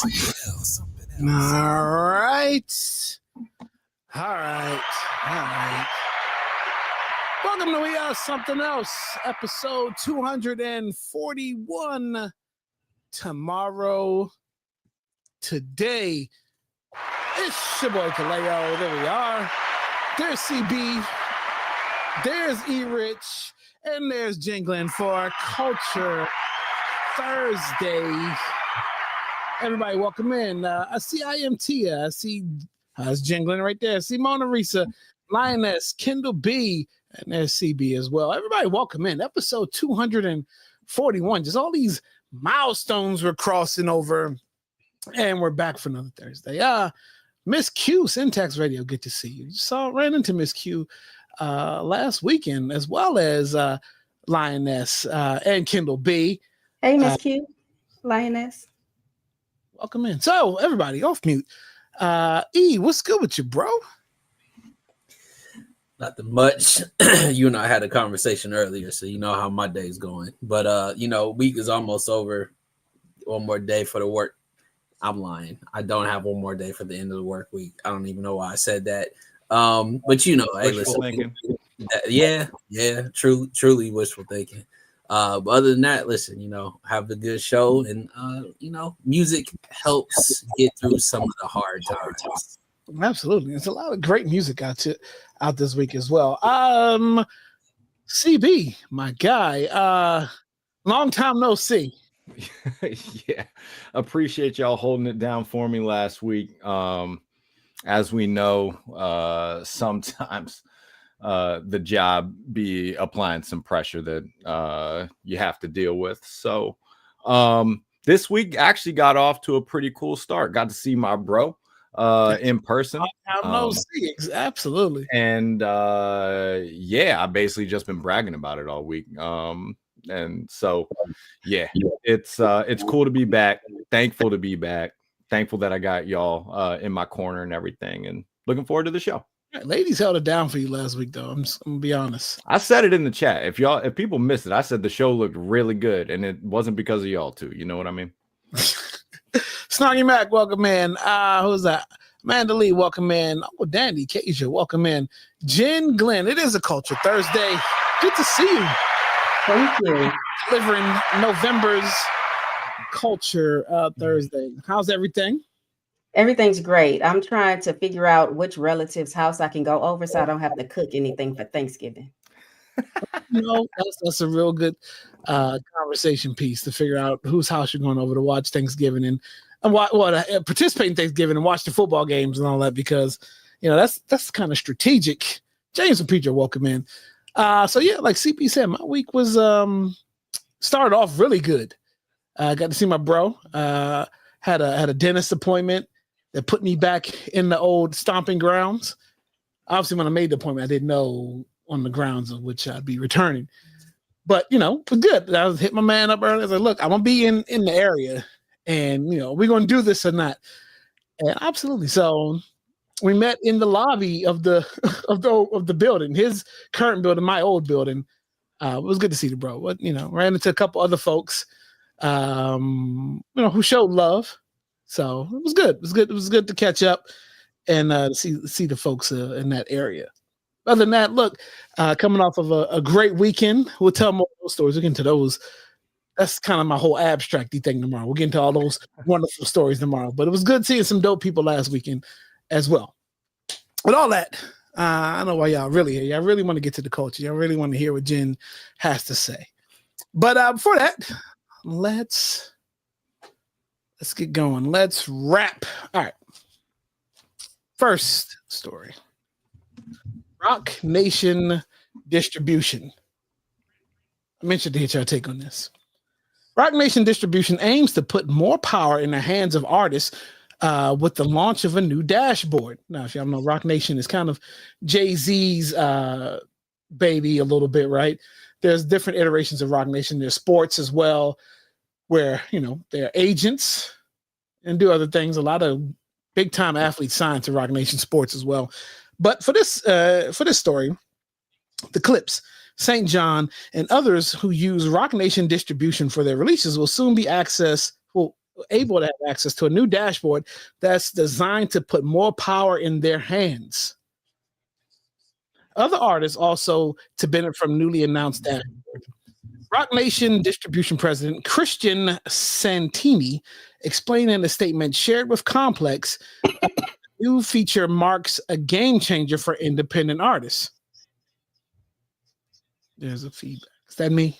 We are something else. All right. Welcome to We Are Something Else, episode 241. Today, it's your boy Kaleo. There we are. There's CB. There's E-Rich. And there's Jingling for Culture Thursday. Everybody, welcome in. I see IMT. I see it's Jingling right there. I see Mona Risa, Lioness, Kendall B, and there's CB as well. Everybody, welcome in. Episode 241. Just all these milestones we're crossing over, and we're back for another Thursday. Miss Q, Syntax Radio, good to see you. Ran into Miss Q last weekend, as well as Lioness and Kendall B. Hey, Miss Q, Lioness. Welcome in. So, everybody, off mute. E, what's good with you, bro? Nothing much. You and I had a conversation earlier, so you know how my day's going. But week is almost over. One more day for the work. I'm lying. I don't have one more day for the end of the work week. I don't even know why I said that. But hey, listen. Thinking. Yeah, truly wishful thinking. But other than that, listen, have a good show, and music helps get through some of the hard times. Absolutely. There's a lot of great music out this week as well. CB, my guy, long time no see. Yeah, appreciate y'all holding it down for me last week. As we know, sometimes the job be applying some pressure that you have to deal with. So this week actually got off to a pretty cool start. Got to see my bro in person. Absolutely. And I basically just been bragging about it all week. And so it's cool to be back. Thankful to be back. Thankful that I got y'all in my corner and everything, and looking forward to the show. Ladies held it down for you last week, though. I'm gonna be honest. I said it in the chat. If people missed it, I said the show looked really good, and it wasn't because of y'all too. You know what I mean? Snarky Mac, welcome in. Who's that? Amanda Lee, welcome in. Uncle Dandy, Kasia, welcome in. Jen Glenn, it is a Culture Thursday. Good to see you. Thank you. Delivering November's Culture Thursday. How's everything? Everything's great. I'm trying to figure out which relative's house I can go over so I don't have to cook anything for Thanksgiving. That's a real good conversation piece to figure out whose house you're going over to watch Thanksgiving and participate in Thanksgiving and watch the football games and all that, because that's kind of strategic. James and Peter, welcome in. Like CP said, my week was started off really good. I got to see my bro. Had a dentist appointment that put me back in the old stomping grounds. Obviously, when I made the appointment, I didn't know on the grounds of which I'd be returning. But, it was good. I was hit my man up early. I was like, look, I'm going to be in the area, and, we're going to do this or not. And absolutely. So we met in the lobby of the of the building, his current building, my old building. It was good to see the bro. Ran into a couple other folks, who showed love. So it was good. It was good to catch up and see the folks in that area. Other than that, look, coming off of a great weekend, we'll tell more of those stories. We'll get into those. That's kind of my whole abstracty thing tomorrow. We'll get into all those wonderful stories tomorrow. But it was good seeing some dope people last weekend as well. With all that, I know why y'all really here. Y'all really want to get to the culture. Y'all really want to hear what Jen has to say. But before that, let's get going. Let's wrap. All right. First story. Rock Nation Distribution. I'm interested to get your take on this. Rock Nation Distribution aims to put more power in the hands of artists with the launch of a new dashboard. Now, if y'all know, Rock Nation is kind of Jay-Z's baby a little bit, right? There's different iterations of Rock Nation. There's sports as well, where, you know, they're agents and do other things. A lot of big-time athletes sign to Rock Nation Sports as well. But for this story, the Clips, St. John, and others who use Rock Nation Distribution for their releases will soon be able to have access to a new dashboard that's designed to put more power in their hands. Other artists also to benefit from newly announced dashboard. Rock Nation Distribution President Christian Santini explained in a statement shared with Complex, the new feature marks a game changer for independent artists. There's a feedback. Is that me?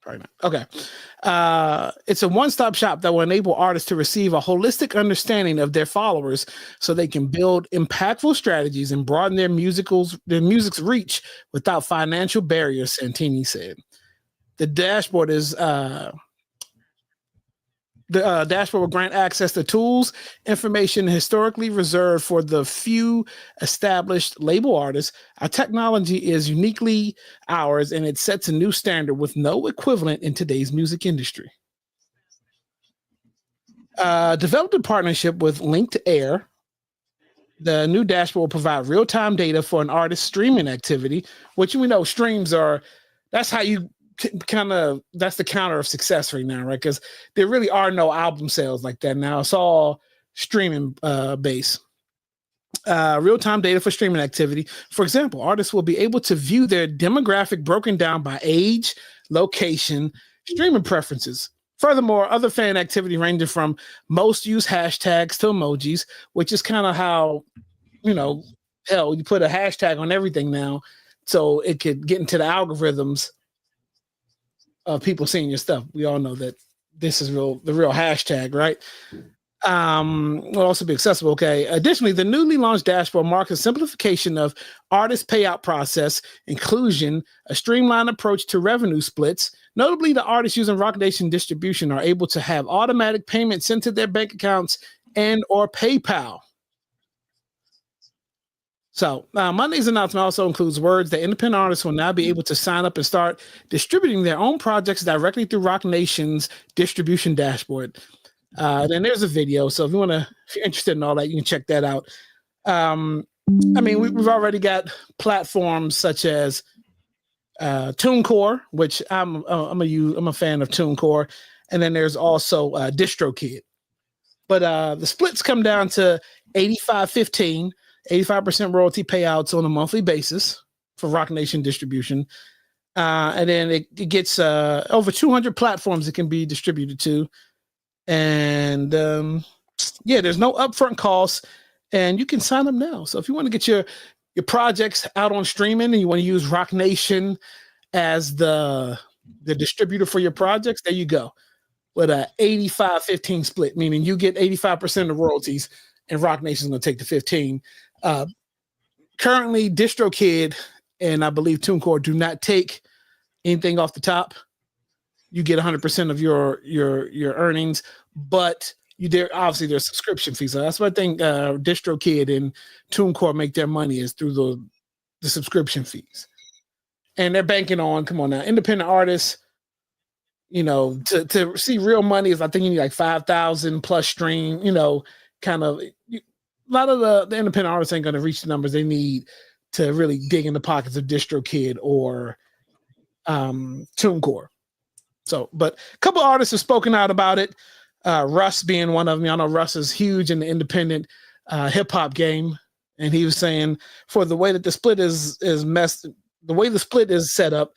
Probably not. Okay. It's a one-stop shop that will enable artists to receive a holistic understanding of their followers so they can build impactful strategies and broaden their music's reach without financial barriers, Santini said. The dashboard dashboard will grant access to tools, information historically reserved for the few established label artists. Our technology is uniquely ours, and it sets a new standard with no equivalent in today's music industry. Developed in partnership with Linked Air, the new dashboard will provide real-time data for an artist's streaming activity, which we know streams are, that's how you that's the counter of success right now, right? Because there really are no album sales like that now. It's all streaming based. Real-time data for streaming activity. For example, artists will be able to view their demographic broken down by age, location, streaming preferences. Furthermore, other fan activity ranging from most used hashtags to emojis, which is kind of how, you know, hell, you put a hashtag on everything now, so it could get into the algorithms of people seeing your stuff. We all know that this is the real hashtag, right? Will also be accessible. Okay. Additionally, the newly launched dashboard marks a simplification of artist payout process, inclusion, a streamlined approach to revenue splits. Notably, the artists using Rock Nation Distribution are able to have automatic payments sent to their bank accounts and or PayPal. So Monday's announcement also includes words that independent artists will now be able to sign up and start distributing their own projects directly through Rock Nation's distribution dashboard. Then there's a video. So if you're interested in all that, you can check that out. I mean, we've already got platforms such as TuneCore, which I'm a fan of TuneCore, and then there's also DistroKid. But the splits come down to 85-15. 85% royalty payouts on a monthly basis for Rock Nation Distribution. And then it gets over 200 platforms it can be distributed to. And there's no upfront costs, and you can sign up now. So if you want to get your projects out on streaming and you want to use Rock Nation as the distributor for your projects, there you go. With a 85-15 split, meaning you get 85% of royalties and Rock Nation is going to take the 15. Currently, DistroKid and I believe TuneCore do not take anything off the top. You get 100% of your earnings, but obviously there's subscription fees. So that's what I think DistroKid and TuneCore make their money is through the subscription fees. And they're banking on, come on now, independent artists, you know, to see real money is I think you need like 5,000 plus stream, you know, kind of. A lot of the independent artists ain't going to reach the numbers they need to really dig in the pockets of DistroKid or TuneCore. So, but a couple artists have spoken out about it. Russ being one of them. I know Russ is huge in the independent hip hop game, and he was saying for the way that the split is the way the split is set up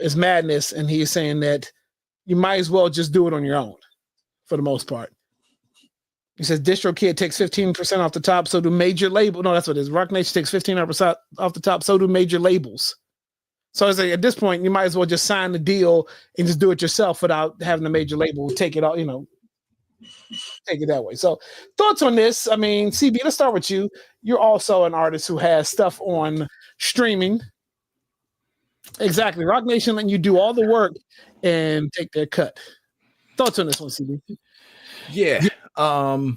is madness, and he's saying that you might as well just do it on your own for the most part. He says DistroKid takes 15% off the top, so do major label. No, that's what it is. Rock Nation takes 15% off the top, so do major labels. So I say at this point, you might as well just sign the deal and just do it yourself without having a major label take it all, take it that way. So thoughts on this? I mean, CB, let's start with you. You're also an artist who has stuff on streaming. Exactly. Rock Nation letting you do all the work and take their cut. Thoughts on this one, CB? Yeah. I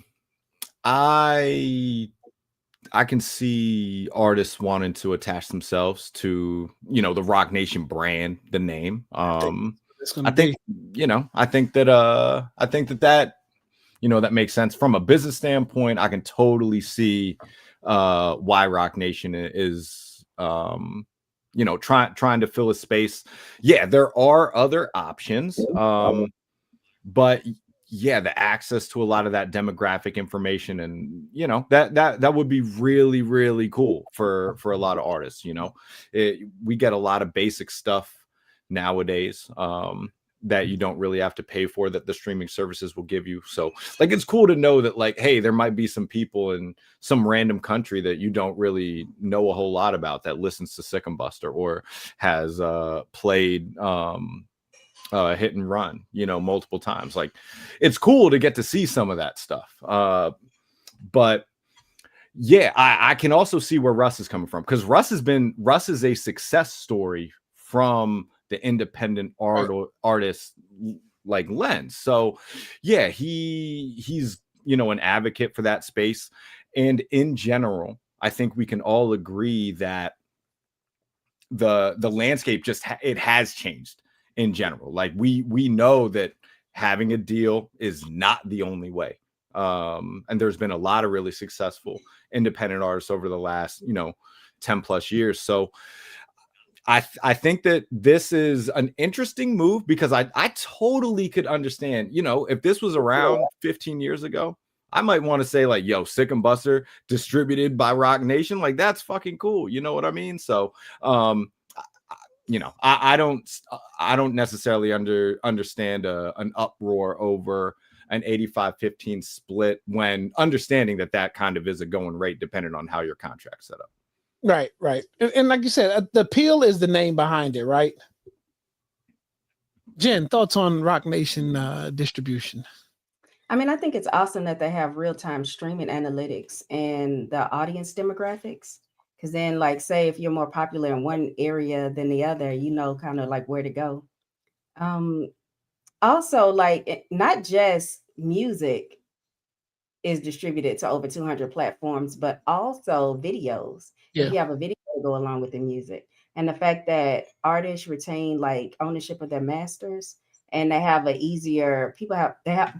can see artists wanting to attach themselves to, the Rock Nation brand, the name. I think that that makes sense from a business standpoint. I can totally see why Rock Nation is trying to fill a space. Yeah, there are other options. But yeah, the access to a lot of that demographic information, and that would be really, really cool for a lot of artists. We get a lot of basic stuff nowadays that you don't really have to pay for, that the streaming services will give you. So it's cool to know that hey, there might be some people in some random country that you don't really know a whole lot about that listens to Sick and Buster or has played Hit and Run, multiple times. It's cool to get to see some of that stuff. But yeah, I can also see where Russ is coming from, because Russ is a success story from the independent artist lens. So yeah, he's an advocate for that space. And in general, I think we can all agree that the landscape it has changed. In general, we know that having a deal is not the only way. And there's been a lot of really successful independent artists over the last, 10 plus years. So I think that this is an interesting move, because I totally could understand, if this was around 15 years ago, I might want to say yo, Sick and Buster distributed by Rock Nation. That's fucking cool. You know what I mean? So, I don't necessarily understand an uproar over an 85-15 split, when understanding that kind of is a going rate depending on how your contract's set up. Right. And like you said, the appeal is the name behind it, right? Jen, thoughts on Rock Nation distribution? I mean, I think it's awesome that they have real-time streaming analytics and the audience demographics. Because then, say if you're more popular in one area than the other, kind of where to go. Also, not just music is distributed to over 200 platforms, but also videos. Yeah. If you have a video to go along with the music, and the fact that artists retain ownership of their masters, and they have they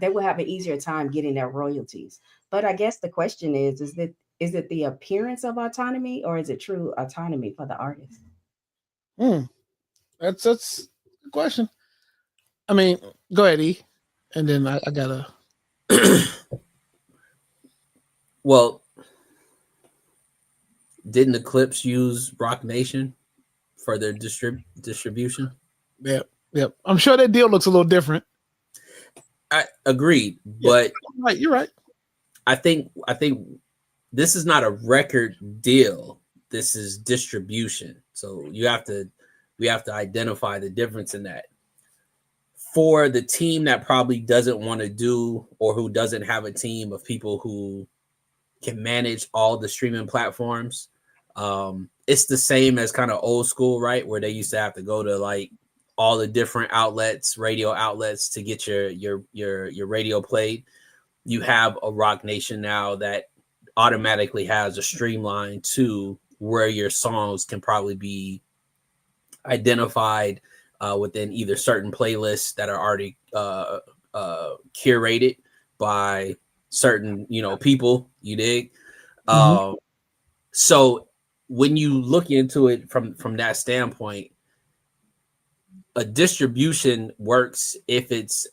will have an easier time getting their royalties. But I guess the question is it the appearance of autonomy, or is it true autonomy for the artist? That's a question. I mean, go ahead, E. And then I gotta. Well, didn't Eclipse use Rock Nation for their distribution? Yep. I'm sure that deal looks a little different. I agreed, but you're right. I think this is not a record deal. This is distribution. So we have to identify the difference in that. For the team that probably doesn't want to do, or who doesn't have a team of people who can manage all the streaming platforms, it's the same as kind of old school, right? Where they used to have to go to all the different outlets, radio outlets, to get your radio played. You have a Rock Nation now that automatically has a streamline to where your songs can probably be identified within either certain playlists that are already curated by certain people, you dig. So when you look into it from that standpoint, a distribution works if it's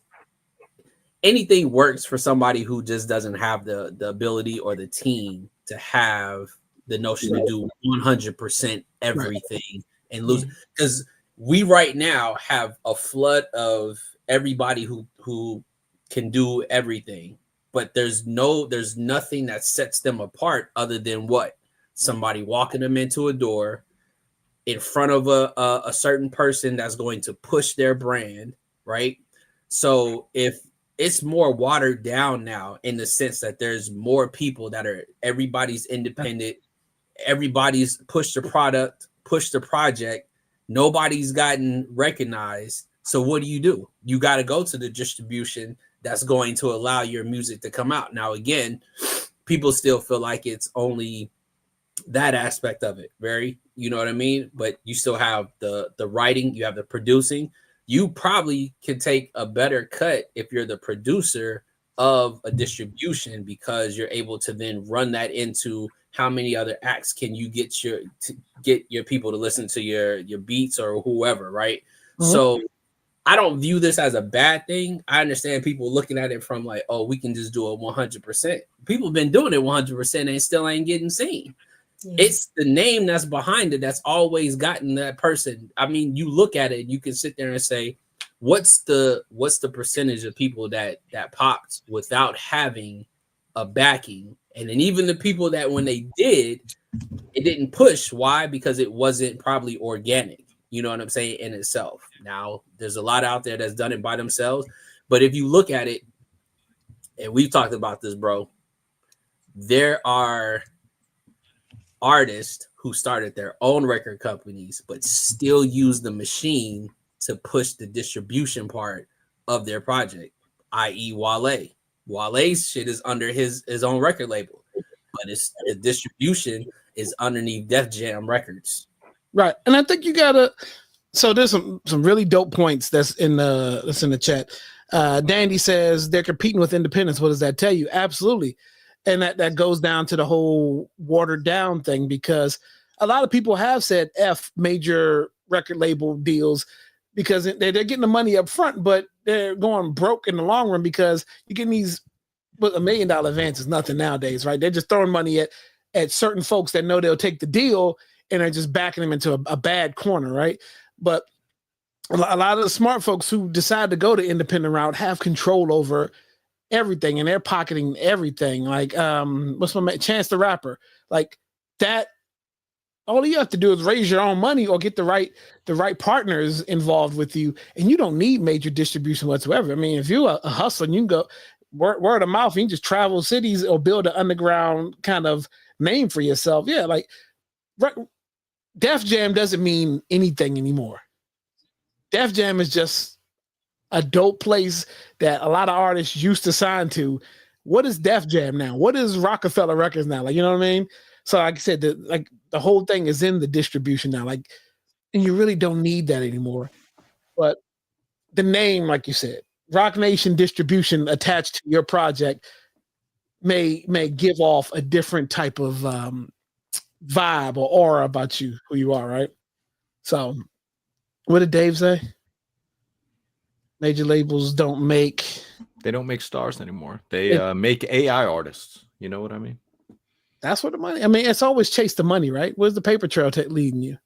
anything works for somebody who just doesn't have the ability or the team to have the notion to do 100% everything and lose. Because we right now have a flood of everybody who can do everything but there's nothing that sets them apart other than what? Somebody walking them into a door in front of a certain person that's going to push their brand, right? So if it's more watered down now in the sense that there's more people that are, everybody's independent, everybody's pushed the product, pushed the project, nobody's gotten recognized. So what do? You got to go to the distribution that's going to allow your music to come out. Now, again, people still feel like it's only that aspect of it, you know what I mean? But you still have the writing, you have the producing. You probably can take a better cut if you're the producer of a distribution, because you're able to then run that into how many other acts can you get your people to listen to your beats or whoever, right? Mm-hmm. So I don't view this as a bad thing. I understand people looking at it from like, oh, we can just do it 100%. People have been doing it 100% and still ain't getting seen. Yeah. It's the name that's behind it that's always gotten that person. I mean, you look at it, you can sit there and say, what's the percentage of people that popped without having a backing? And then even the people that when they did, it didn't push. Why? Because it wasn't probably organic. You know what I'm saying? In itself. Now, there's a lot out there that's done it by themselves. But if you look at it, and we've talked about this, bro, there are artists who started their own record companies, but still use the machine to push the distribution part of their project, i.e. Wale. Wale's shit is under his own record label, but the distribution is underneath Def Jam Records. Right. And I think you gotta, so there's some really dope points that's in the chat. Dandy says they're competing with independence. What does that tell you? Absolutely. And that goes down to the whole watered down thing, because a lot of people have said F major record label deals because they're getting the money up front, but they're going broke in the long run because you're getting these, but $1 million advance is nothing nowadays, right? They're just throwing money at certain folks that know they'll take the deal and are just backing them into a bad corner, right? But a lot of the smart folks who decide to go the independent route have control over everything, and they're pocketing everything. Like what's my man, Chance the Rapper, like that. All you have to do is raise your own money or get the right partners involved with you, and you don't need major distribution whatsoever. I mean, if you're a hustler, you can go word of mouth. You can just travel cities or build an underground kind of name for yourself. Yeah, like Def Jam doesn't mean anything anymore. Def Jam is just a dope place that a lot of artists used to sign to. What is Def Jam now? What is Rockefeller Records now? Like, you know what I mean? So like I said, the whole thing is in the distribution now. Like, and you really don't need that anymore. But the name, like you said, Roc Nation distribution attached to your project may give off a different type of vibe or aura about you, who you are, right? So what did Dave say? Major labels don't make stars anymore. They make AI artists. You know what I mean? That's what the money. I mean, it's always chase the money, right? Where's the paper trail leading you?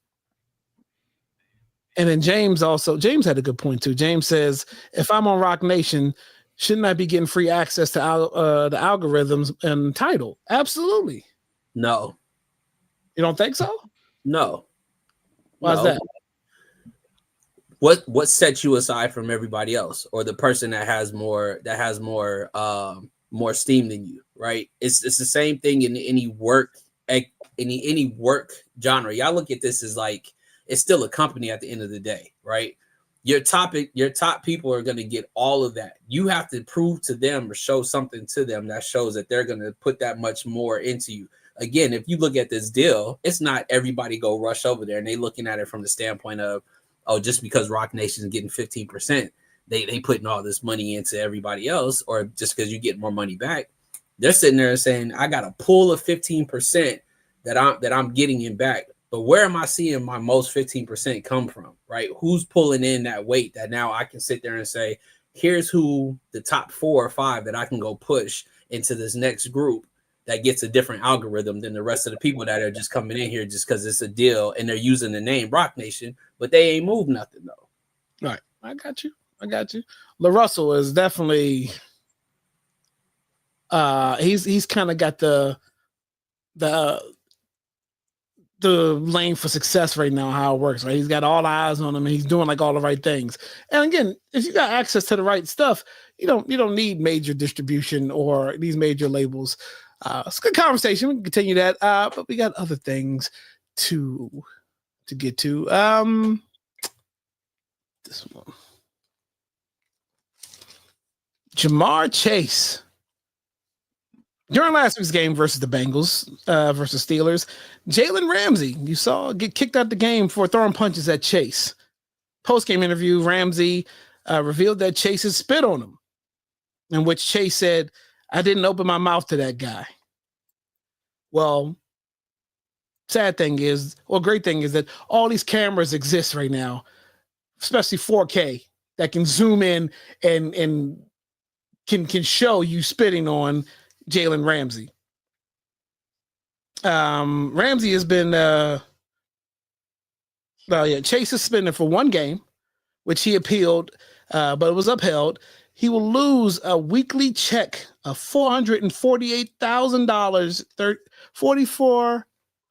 And then James had a good point too. James says, if I'm on Roc Nation, shouldn't I be getting free access to the algorithms and Tidal? Absolutely. No. You don't think so? No. Why's that? What sets you aside from everybody else, or the person that has more steam than you, right? It's the same thing in any work genre. Y'all look at this as like it's still a company at the end of the day, right? Your top people are going to get all of that. You have to prove to them or show something to them that shows that they're going to put that much more into you. Again, if you look at this deal, it's not everybody go rush over there and they looking at it from the standpoint of, oh, just because Roc Nation is getting 15%, they putting all this money into everybody else, or just because you get more money back. They're sitting there saying, I got a pool of 15% that I'm getting in back. But where am I seeing my most 15% come from, right? Who's pulling in that weight that now I can sit there and say, here's who the top 4 or 5 that I can go push into this next group that gets a different algorithm than the rest of the people that are just coming in here just because it's a deal and they're using the name Roc Nation, but they ain't moved nothing though. Right. I got you. La Russell is definitely He's kind of got the lane for success right now, how it works, right? He's got all eyes on him and he's doing like all the right things. And again, if you got access to the right stuff, you don't need major distribution or these major labels. It's a good conversation. We can continue that. But we got other things to get to. This one. Ja'Marr Chase. During last week's game versus the Bengals, versus Steelers, Jalen Ramsey, you saw get kicked out the game for throwing punches at Chase. Post-game interview, Ramsey revealed that Chase had spit on him, in which Chase said, "I didn't open my mouth to that guy." Well, great thing is that all these cameras exist right now, especially 4K, that can zoom in and can show you spitting on Jalen Ramsey. Ramsey has been Chase suspended for 1 game, which he appealed, but it was upheld. He will lose a weekly check of $448,000,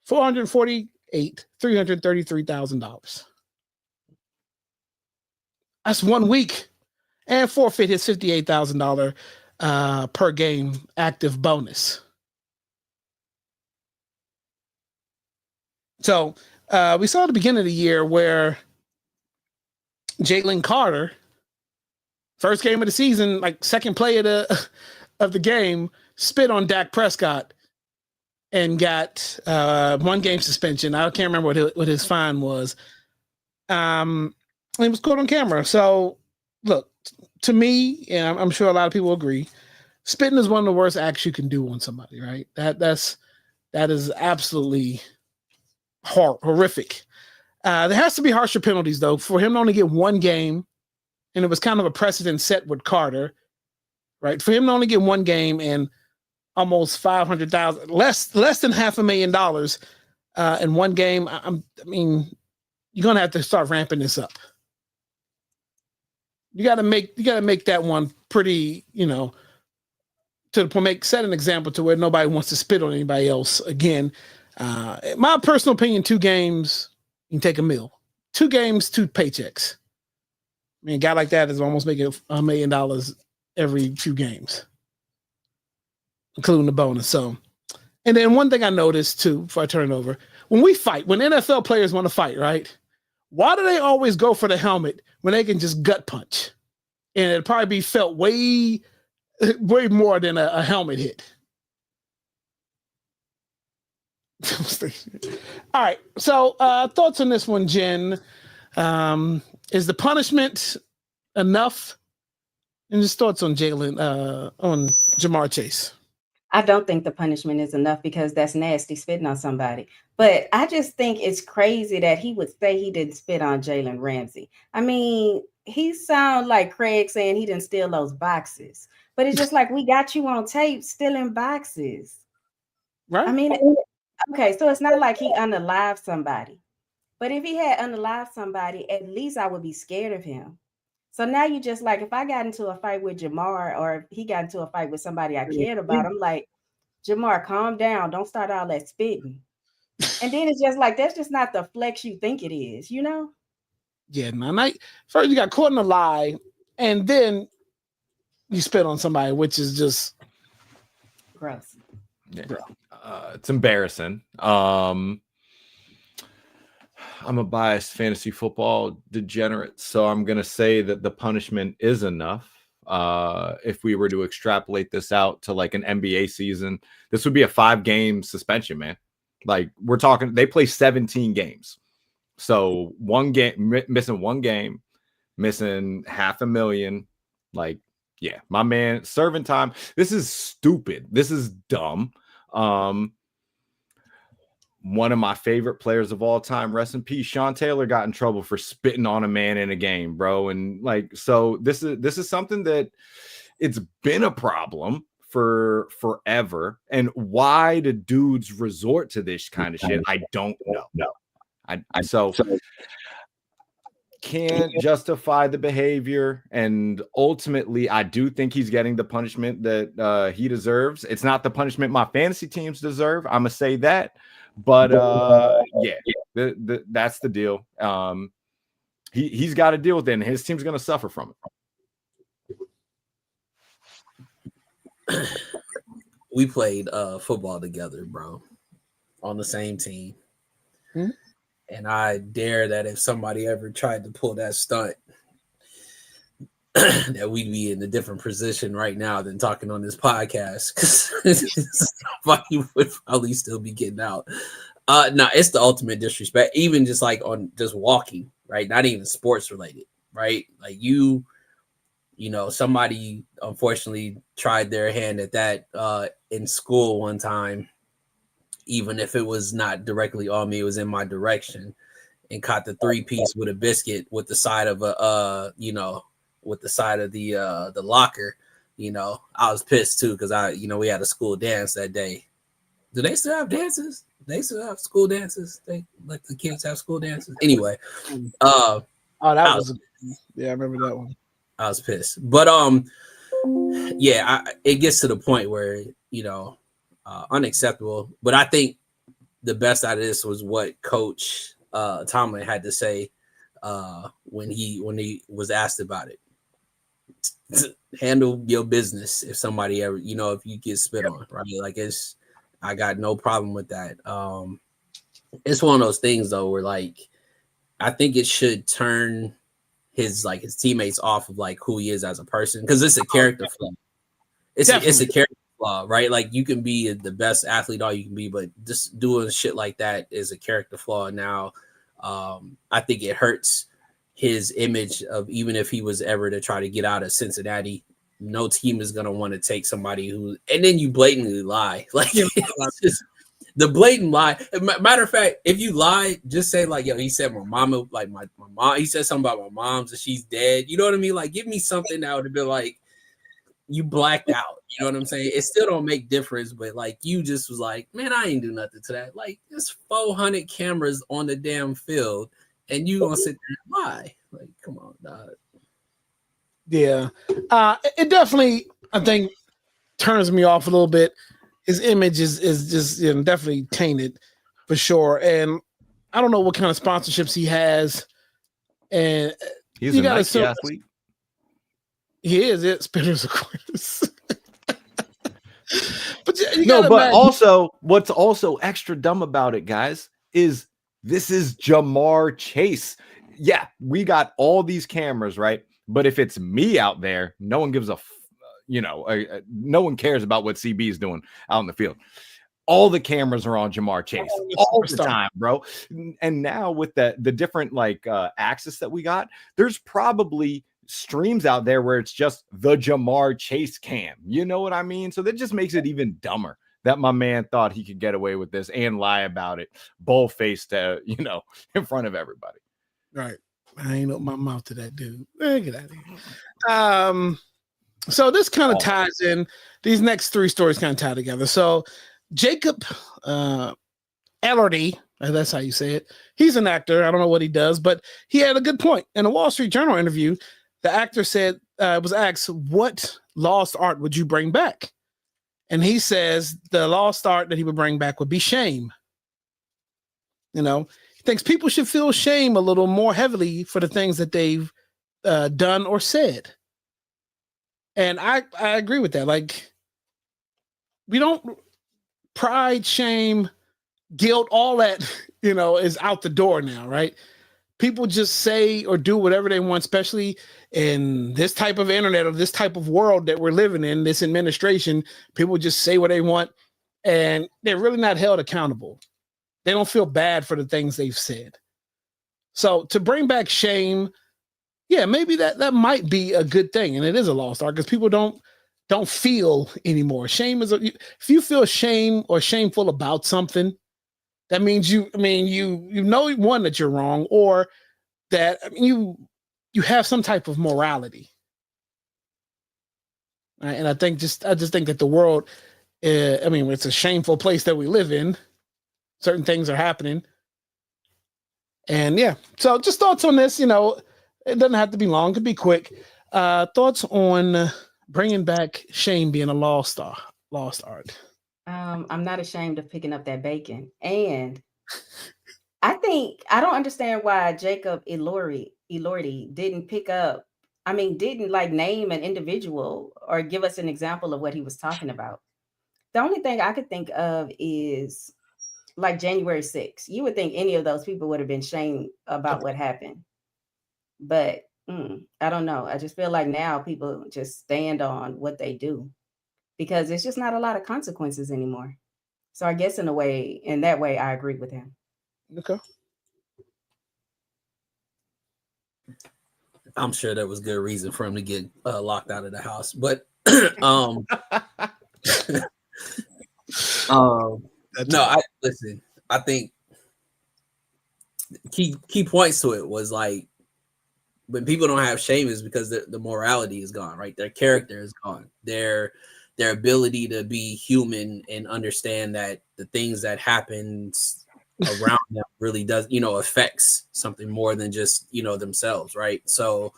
$333,000. That's 1 week, and forfeit his $58,000 per game active bonus. So we saw at the beginning of the year where Jalen Carter, first game of the season, like second play of the game, spit on Dak Prescott and got 1 game suspension. I can't remember what his fine was. It was caught on camera. So look, to me, and I'm sure a lot of people agree, spitting is one of the worst acts you can do on somebody, right? That is absolutely horrific. There has to be harsher penalties, though, for him to only get 1 game, and it was kind of a precedent set with Carter, right? For him to only get 1 game and almost $500,000, less than $500,000 in 1 game. I mean, you're gonna have to start ramping this up. You got to make that one pretty, set an example to where nobody wants to spit on anybody else again. My personal opinion, 2 games, you can take a meal. 2 games, 2 paychecks. I mean, a guy like that is almost making $1 million every 2 games, including the bonus. So, and then one thing I noticed too, before I turn it over, when NFL players want to fight, right? Why do they always go for the helmet when they can just gut punch? And it'd probably be felt way more than a helmet hit. All right. So thoughts on this one, Jen. Is the punishment enough? And just thoughts on Ja'Marr Chase. I don't think the punishment is enough because that's nasty, spitting on somebody. But I just think it's crazy that he would say he didn't spit on Jalen Ramsey. I mean, he sounds like Craig saying he didn't steal those boxes. But it's just like, we got you on tape stealing boxes. Right. I mean, okay, so it's not like he unalived somebody. But if he had unalived somebody, at least I would be scared of him. So now you just like, if I got into a fight with Ja'Marr, or if he got into a fight with somebody I cared about, I'm like, Ja'Marr, calm down. Don't start all that spitting. And then it's just like, that's just not the flex you think it is, Yeah, man. First you got caught in a lie, and then you spit on somebody, which is just gross. Yeah. It's embarrassing. I'm a biased fantasy football degenerate, so I'm going to say that the punishment is enough. If we were to extrapolate this out to like an NBA season, this would be a 5-game suspension, man. Like, we're talking, they play 17 games. So 1 game, missing 1 game, missing $500,000. Like, yeah, my man, serving time. This is stupid. This is dumb. One of my favorite players of all time, rest in peace, Sean Taylor, got in trouble for spitting on a man in a game, bro. And like, so this is something that it's been a problem for forever. And why do dudes resort to this kind of shit? I don't know. So can't justify the behavior, and ultimately I do think he's getting the punishment that he deserves. It's not the punishment my fantasy teams deserve, I'm gonna say that, but that's the deal. He's got to deal with it, and his team's gonna suffer from it. We played football together, bro, on the same team. Hmm? And I dare that if somebody ever tried to pull that stunt, that we'd be in a different position right now than talking on this podcast, because somebody would probably still be getting out. No, it's the ultimate disrespect, even just like on just walking, right? Not even sports related, right? Like you know, somebody unfortunately tried their hand at that in school one time. Even if it was not directly on me, it was in my direction, and caught the 3-piece with a biscuit with the side of with the side of the locker. You know, I was pissed too, because we had a school dance that day. Do they still have dances? They still have school dances. They let the kids have school dances. Anyway, I remember that one. I was pissed, but it gets to the point where unacceptable. But I think the best out of this was what Coach Tomlin had to say when he was asked about it. Handle your business if somebody ever, if you get spit on, right? Like I got no problem with that. It's one of those things though where like I think it should turn his teammates off of like who he is as a person, because it's a character flaw. It's a character flaw, right? Like you can be the best athlete all you can be, but just doing shit like that is a character flaw. Now, I think it hurts his image of, even if he was ever to try to get out of Cincinnati, no team is going to want to take somebody who, and then you blatantly lie. Like it's just the blatant lie. Matter of fact, if you lie, just say like, yo, he said my mama, like my mom, he said something about my mom's and she's dead. You know what I mean? Like, give me something that would have been like, you blacked out. You know what I'm saying? It still don't make difference, but like you just was like, man, I ain't do nothing to that. Like there's 400 cameras on the damn field, and you gonna sit there and lie? Like, come on, dog. Yeah, it definitely, I think, turns me off a little bit. His image is just definitely tainted for sure, and I don't know what kind of sponsorships he has. And he's a Nike athlete. He is it. Spinners, of course. But also, what's also extra dumb about it, guys, is this is Ja'Marr Chase. Yeah, we got all these cameras, right? But if it's me out there, no one gives no one cares about what CB is doing out in the field. All the cameras are on Ja'Marr Chase all the time, bro. And now with the different access that we got, there's probably streams out there where it's just the Ja'Marr Chase cam. You know what I mean? So that just makes it even dumber that my man thought he could get away with this and lie about it, bull-faced, in front of everybody. Right. I ain't open my mouth to that dude. Get out of here. So this kind of ties in. These next three stories kind of tie together. So Jacob Elordi, that's how you say it. He's an actor. I don't know what he does, but he had a good point. In a Wall Street Journal interview, the actor said, was asked, what lost art would you bring back? And he says the lost art that he would bring back would be shame. He thinks people should feel shame a little more heavily for the things that they've done or said. And I agree with that. Like, we don't, pride, shame, guilt, all that, is out the door now, right? People just say or do whatever they want, especially in this type of internet or this type of world that we're living in, this administration. People just say what they want, and they're really not held accountable. They don't feel bad for the things they've said. So to bring back shame, yeah, maybe that might be a good thing, and it is a lost art because people don't feel anymore. Shame is if you feel shame or shameful about something, that means you know one that you're wrong, or that you have some type of morality. Right? And I just think that the world, it's a shameful place that we live in. Certain things are happening, and yeah. So just thoughts on this. It doesn't have to be long; it could be quick. Thoughts on bringing back Shane being a lost art? I'm not ashamed of picking up that bacon, and I don't understand why Jacob Elordi didn't pick up. I mean, didn't like name an individual or give us an example of what he was talking about. The only thing I could think of is like January 6th. You would think any of those people would have been shamed about what happened. But I don't know. I just feel like now people just stand on what they do because it's just not a lot of consequences anymore. So I guess in that way, I agree with him. Okay. I'm sure there was good reason for him to get locked out of the house, but listen. I think key points to it was like when people don't have shame is because the morality is gone, right? Their character is gone. Their ability to be human and understand that the things that happens around them really does, affects something more than just, themselves, right? So,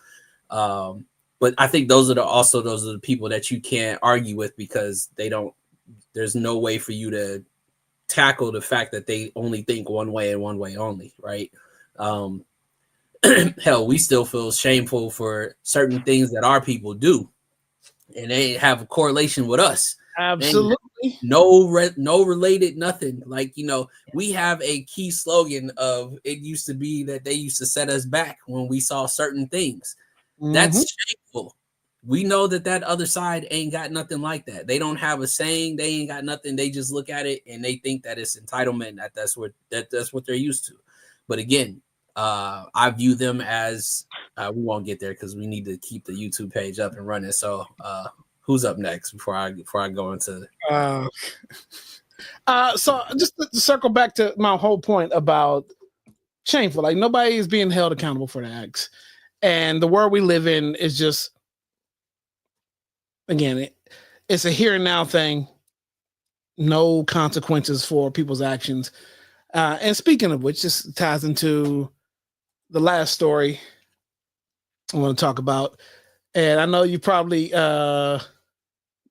but I think those are the people that you can't argue with because there's no way for you to tackle the fact that they only think one way and one way only, right? Hell, we still feel shameful for certain things that our people do, and they have a correlation with us. Absolutely. No related, nothing. Like, we have a key slogan of it used to be that they used to set us back when we saw certain things. Mm-hmm. That's shameful. We know that other side ain't got nothing like that. They don't have a saying. They ain't got nothing. They just look at it and they think that it's entitlement. That's what they're used to. But again, I view them as we won't get there because we need to keep the YouTube page up and running. So who's up next before I go into? So just to circle back to my whole point about shameful, like nobody is being held accountable for the acts, and the world we live in is just, again, it's a here and now thing. No consequences for people's actions. And speaking of which, this ties into the last story I want to talk about. And I know you probably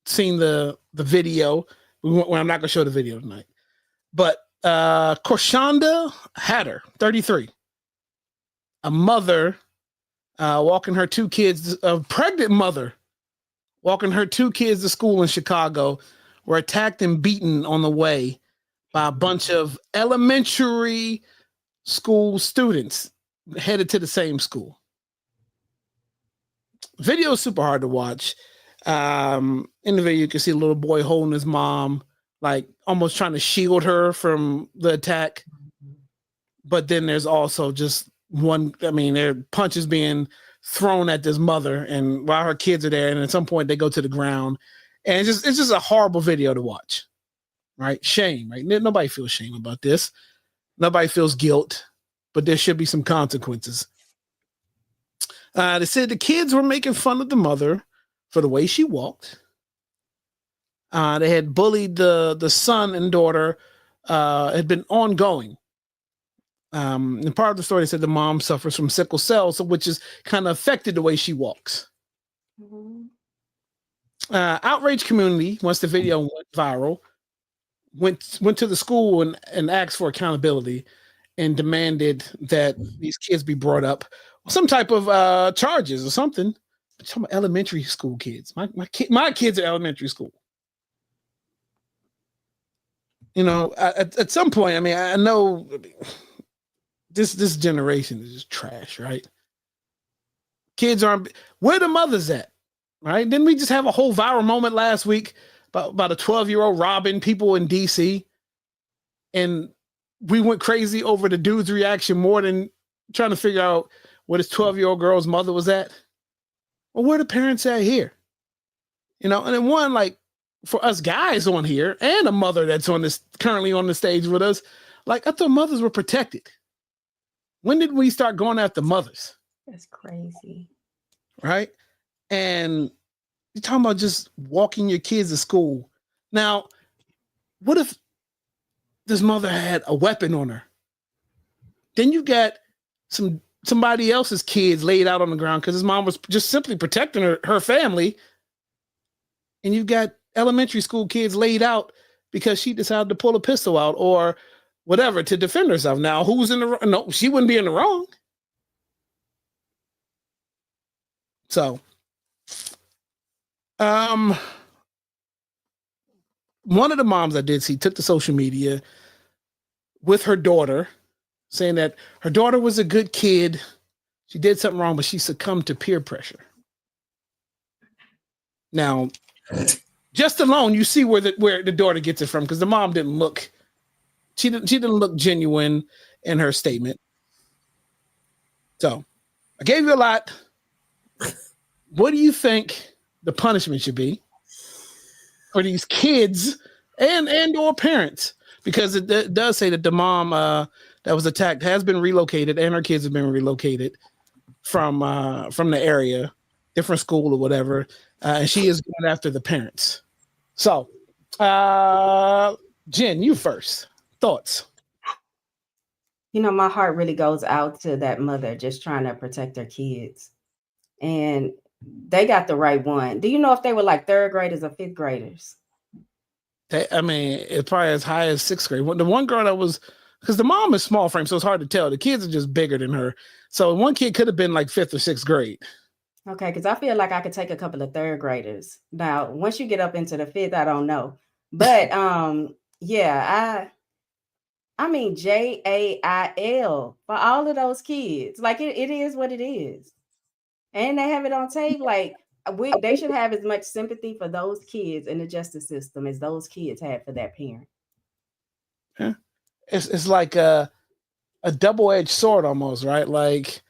seen the video. Well, I'm not going to show the video tonight. But Korshanda Hatter, 33, a mother walking her two kids, a pregnant mother walking her two kids to school in Chicago, were attacked and beaten on the way by a bunch of elementary school students headed to the same school. Video is super hard to watch. In the video, you can see a little boy holding his mom, like almost trying to shield her from the attack. But then there's also just there are punches being thrown at this mother, and while her kids are there, and at some point they go to the ground, and it's just a horrible video to watch. Right? Shame, right? Nobody feels shame about this. Nobody feels guilt, but there should be some consequences. They said the kids were making fun of the mother for the way she walked. They had bullied the son and daughter. Had been ongoing. And part of the story, they said the mom suffers from sickle cell, which is kind of affected the way she walks. Mm-hmm. Outraged community, once the video went viral, went to the school and asked for accountability and demanded that these kids be brought up with some type of charges or something. I'm talking about elementary school kids. My kids are elementary school. At some point, I know this generation is just trash, right? Kids aren't. Where the mothers at, right? Didn't we just have a whole viral moment last week about a 12-year-old robbing people in DC, and we went crazy over the dude's reaction more than trying to figure out where this 12-year-old girl's mother was at. Well, where the parents at here? And then one, like, for us guys on here and a mother that's currently on the stage with us, like, I thought mothers were protected. When did we start going after mothers? That's crazy. Right? And you're talking about just walking your kids to school. Now, what if this mother had a weapon on her? Then you got some somebody else's kids laid out on the ground because his mom was just simply protecting her family. And you've got elementary school kids laid out because she decided to pull a pistol out or whatever to defend herself. Now, who's in the wrong? No, she wouldn't be in the wrong. So, one of the moms I did see took to social media with her daughter, saying that her daughter was a good kid. She did something wrong, but she succumbed to peer pressure. Now, just alone, you see where the daughter gets it from, because the mom didn't look. She didn't look genuine in her statement. So, I gave you a lot. What do you think the punishment should be for these kids and or parents? Because it does say that the mom that was attacked has been relocated, and her kids have been relocated from the area, different school or whatever, and she is going after the parents. So, Jen, you first. Thoughts? You know, my heart really goes out to that mother just trying to protect her kids. And they got the right one. Do you know if they were like third graders or fifth graders? I mean, it's probably as high as sixth grade. The one girl that was, because the mom is small frame, so it's hard to tell. The kids are just bigger than her. So one kid could have been like fifth or sixth grade. Okay, because I feel like I could take a couple of third graders. Now, once you get up into the fifth, I don't know. But yeah, I mean JAIL for all of those kids. Like it is what it is. And they have it on tape. Like they should have as much sympathy for those kids in the justice system as those kids had for that parent. Yeah. It's like a double-edged sword almost, right? Like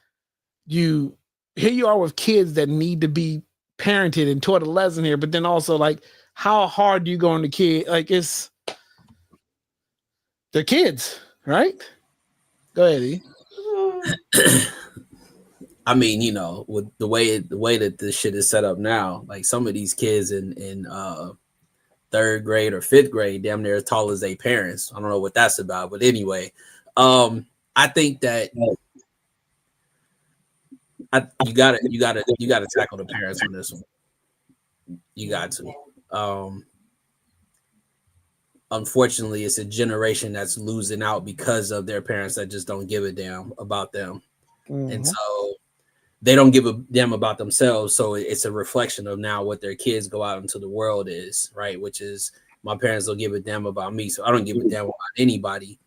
here you are with kids that need to be parented and taught a lesson here, but then also like how hard do you go on the kid? Like they're kids, right? Go ahead, E. I mean, you know, with the way that this shit is set up now, like some of these kids in third grade or fifth grade, damn near as tall as their parents. I don't know what that's about, but anyway, I think that you gotta tackle the parents on this one. You got to. Unfortunately, it's a generation that's losing out because of their parents that just don't give a damn about them, and so they don't give a damn about themselves. So it's a reflection of now what their kids go out into the world is, right? Which is my parents don't give a damn about me, so I don't give a damn about anybody.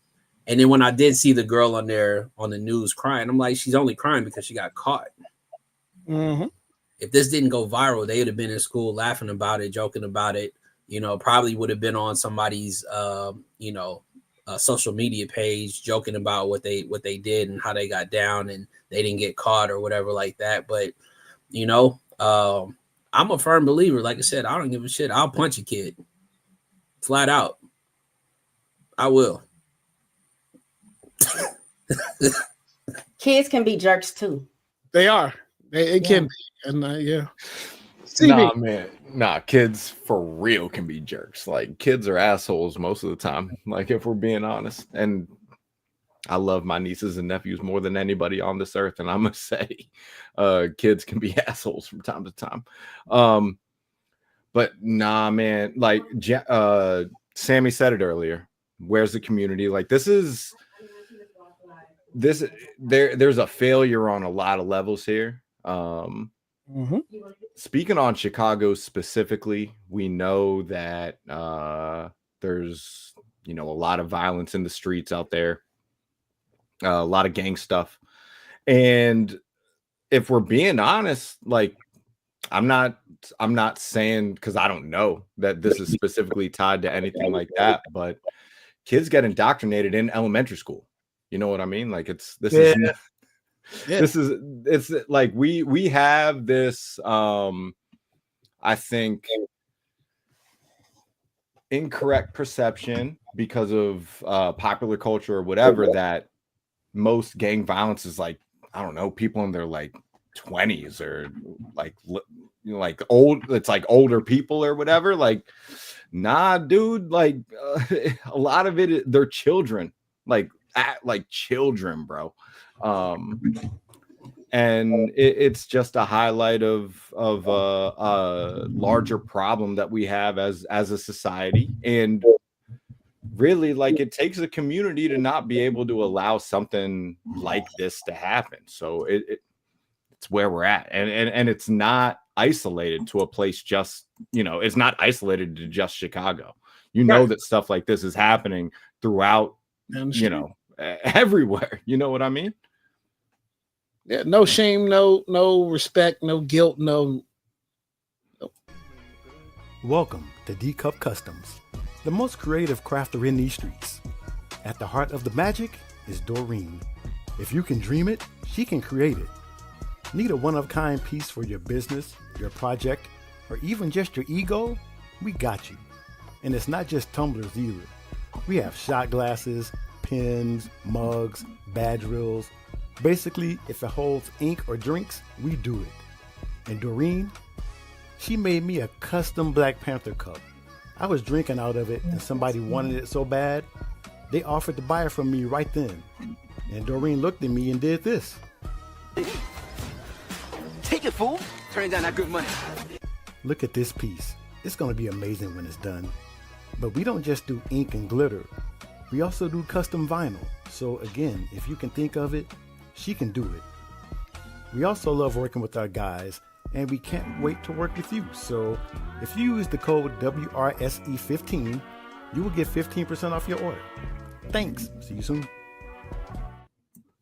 And then when I did see the girl on there on the news crying, I'm like, she's only crying because she got caught. Mm-hmm. If this didn't go viral, they would have been in school laughing about it, joking about it. You know, probably would have been on somebody's, social media page, joking about what they did and how they got down and they didn't get caught or whatever like that. But, you know, I'm a firm believer. Like I said, I don't give a shit. I'll punch a kid flat out. I will. Kids can be jerks too. They are. They can be. And yeah. Nah, man. Nah, kids for real can be jerks. Like kids are assholes most of the time. Like if we're being honest. And I love my nieces and nephews more than anybody on this earth. And I'm gonna say kids can be assholes from time to time. But nah, man, like Sammy said it earlier. Where's the community? Like there's a failure on a lot of levels here. Speaking on Chicago specifically, we know that there's a lot of violence in the streets out there, a lot of gang stuff. And if we're being honest, like I'm not saying, because I don't know that this is specifically tied to anything like that, but kids get indoctrinated in elementary school. You know what I mean? Like it's like we have this I think incorrect perception because of popular culture or whatever that most gang violence is like, I don't know, people in their like 20s or like old, it's like older people or whatever. Like, nah, dude, like a lot of it, they're children, like children, bro. And it's just a highlight of a larger problem that we have as a society. And really, like, it takes a community to not be able to allow something like this to happen. So it's where we're at, and it's not isolated to a place, just, you know, it's not isolated to just Chicago. You know, that stuff like this is happening throughout, you know, everywhere. You know what I mean? Yeah, no shame, no respect, no guilt, no. Welcome to D-Cup Customs, the most creative crafter in these streets. At the heart of the magic is Doreen. If you can dream it, she can create it. Need a one-of-a-kind piece for your business, your project, or even just your ego? We got you. And it's not just tumblers either. We have shot glasses, pens, mugs, badge reels. Basically, if it holds ink or drinks, we do it. And Doreen, she made me a custom Black Panther cup. I was drinking out of it and somebody wanted it so bad, they offered to buy it from me right then. And Doreen looked at me and did this. Take it, fool. Turn down that good money. Look at this piece. It's gonna be amazing when it's done. But we don't just do ink and glitter. We also do custom vinyl. So again, if you can think of it, she can do it. We also love working with our guys, and we can't wait to work with you. So if you use the code WRSE15, you will get 15% off your order. Thanks. See you soon.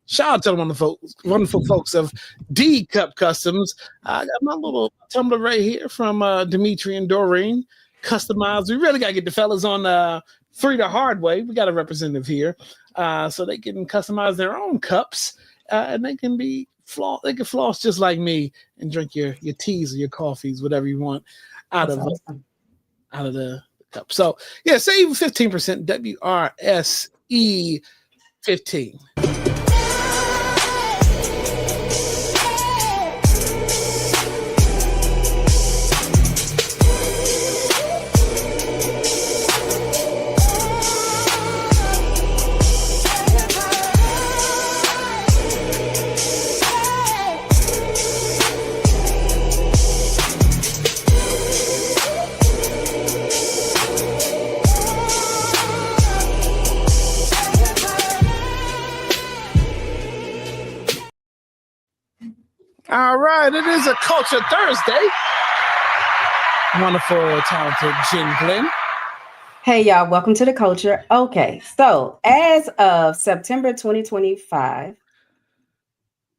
Shout out to the wonderful folks of D-Cup Customs. I got my little tumbler right here from Dimitri and Doreen, customized. We really got to get the fellas on Free the Hard Way. We got a representative here, so they can customize their own cups, and they can floss just like me and drink your teas or your coffees, whatever you want, out of the cup. So yeah, save 15%. WRSE 15. All right, it is a Culture Thursday. Wonderful, talented Jen Glenn. Hey, y'all, welcome to the culture. Okay, so as of September 2025,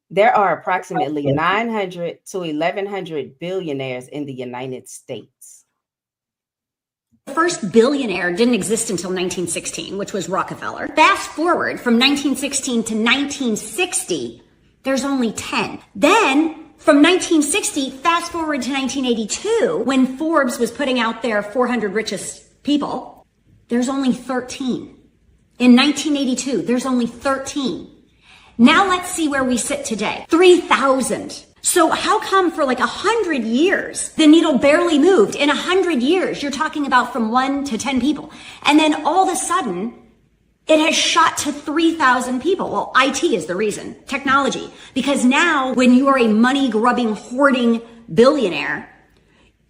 there are approximately 900 to 1,100 billionaires in the United States. The first billionaire didn't exist until 1916, which was Rockefeller. Fast forward from 1916 to 1960, there's only 10. Then from 1960, fast forward to 1982, when Forbes was putting out their 400 richest people, there's only 13. In 1982, there's only 13. Now let's see where we sit today. 3,000. So how come for like 100 years, the needle barely moved? In 100 years, you're talking about from 1 to 10 people. And then all of a sudden, it has shot to 3,000 people. Well, IT is the reason, technology. Because now when you are a money grubbing, hoarding billionaire,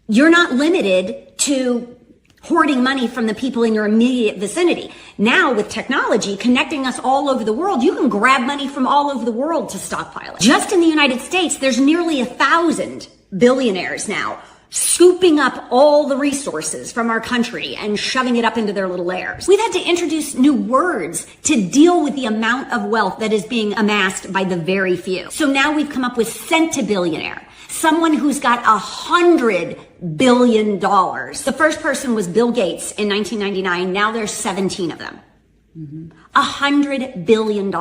you're not limited to hoarding money from the people in your immediate vicinity. Now with technology connecting us all over the world, you can grab money from all over the world to stockpile it. Just in the United States, there's nearly 1,000 billionaires now scooping up all the resources from our country and shoving it up into their little lairs. We've had to introduce new words to deal with the amount of wealth that is being amassed by the very few. So now we've come up with centibillionaire, someone who's got $100 billion. The first person was Bill Gates in 1999. Now there's 17 of them. $100 billion.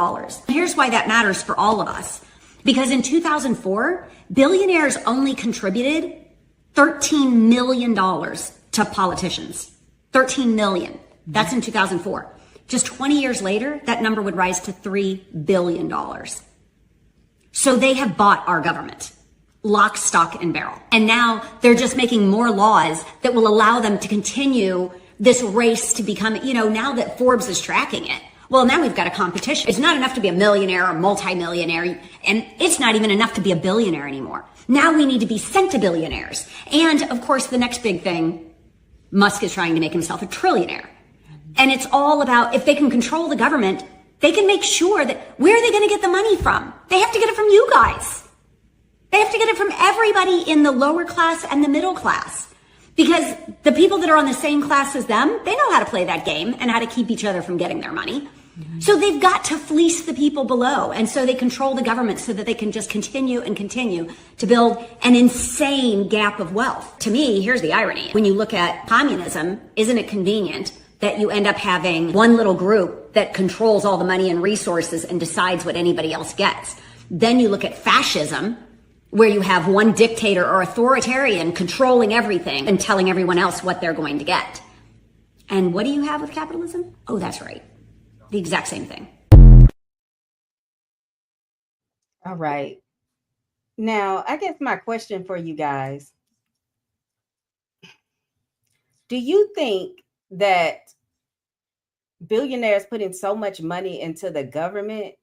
Here's why that matters for all of us. Because in 2004, billionaires only contributed $13 million to politicians. 13 million. That's in 2004. Just 20 years later, that number would rise to $3 billion. So they have bought our government, lock, stock, and barrel. And now they're just making more laws that will allow them to continue this race to become, now that Forbes is tracking it, Well, now we've got a competition. It's not enough to be a millionaire or multimillionaire, and it's not even enough to be a billionaire anymore. Now we need to be centibillionaires. And of course, the next big thing, Musk is trying to make himself a trillionaire. And it's all about, if they can control the government, they can make sure that, where are they going to get the money from? They have to get it from you guys. They have to get it from everybody in the lower class and the middle class. Because the people that are on the same class as them, they know how to play that game and how to keep each other from getting their money. So they've got to fleece the people below. And so they control the government so that they can just continue and continue to build an insane gap of wealth. To me, here's the irony. When you look at communism, isn't it convenient that you end up having one little group that controls all the money and resources and decides what anybody else gets? Then you look at fascism, where you have one dictator or authoritarian controlling everything and telling everyone else what they're going to get. And what do you have with capitalism? Oh, that's right. The exact same thing. All right. Now, I guess my question for you guys, do you think that billionaires putting so much money into the government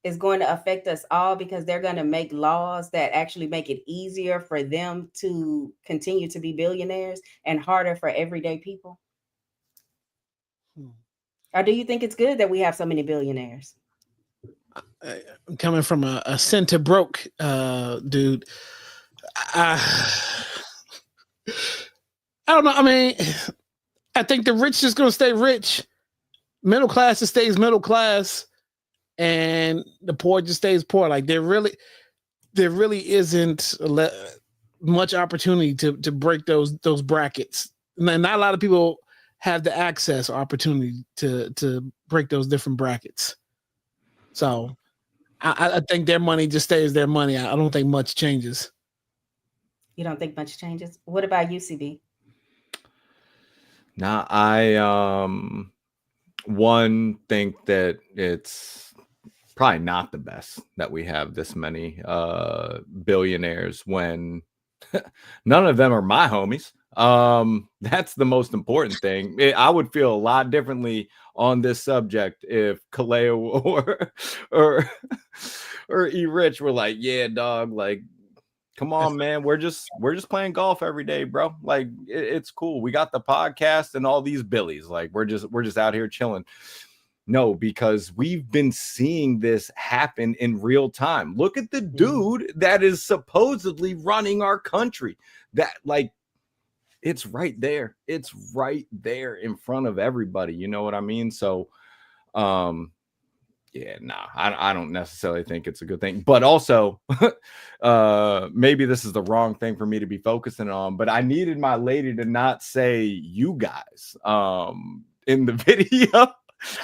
is going to affect us all, because they're going to make laws that actually make it easier for them to continue to be billionaires and harder for everyday people? Or do you think it's good that we have so many billionaires? Coming from a center broke dude, I don't know. I mean, I think the rich is going to stay rich. Middle class just stays middle class, and the poor just stays poor. Like there really isn't much opportunity to break those brackets. And not a lot of people have the access or opportunity to break those different brackets. So I think their money just stays their money. I don't think much changes. You don't think much changes? What about UCB? Now, I think that it's probably not the best that we have this many billionaires when none of them are my homies. That's the most important thing. I would feel a lot differently on this subject if Kaleo or E Rich were like, yeah, dog, like, come on, man. We're just playing golf every day, bro. Like it's cool. We got the podcast and all these billies. Like we're just out here chilling. No, because we've been seeing this happen in real time. Look at the dude that is supposedly running our country. That like it's right there. It's right there in front of everybody. You know what I mean? So yeah, nah, I don't necessarily think it's a good thing. But also, maybe this is the wrong thing for me to be focusing on. But I needed my lady to not say you guys in the video.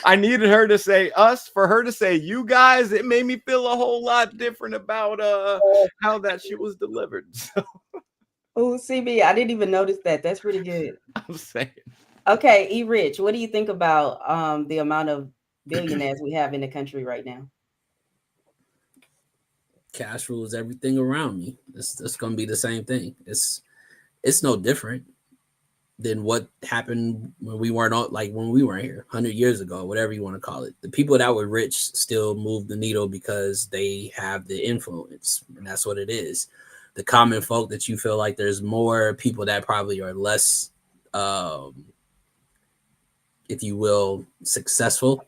I needed her to say us. For her to say you guys, it made me feel a whole lot different about how that shit was delivered. So. Oh, CB, I didn't even notice that. That's pretty good. I'm saying. Okay, E Rich, what do you think about the amount of billionaires we have in the country right now? Cash rules everything around me. It's going to be the same thing. It's no different than what happened when we weren't here 100 years ago, whatever you want to call it. The people that were rich still move the needle because they have the influence, and that's what it is. The common folk that you feel like there's more people that probably are less, if you will, successful,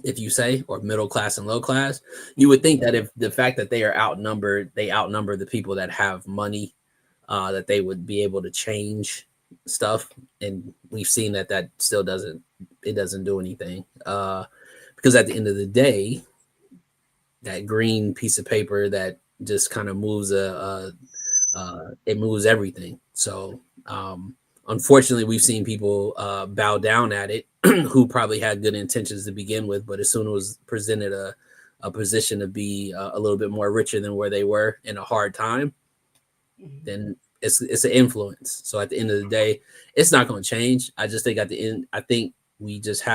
if you say, or middle class and low class, you would think that if the fact that they are outnumbered, they outnumber the people that have money, that they would be able to change stuff. And we've seen that still doesn't do anything. Because at the end of the day, that green piece of paper that just kind of moves it moves everything. So unfortunately, we've seen people bow down at it who probably had good intentions to begin with, but as soon as it was presented a position to be a little bit more richer than where they were in a hard time, then it's an influence. So at the end of the day, it's not going to change. I just think at the end, I think we just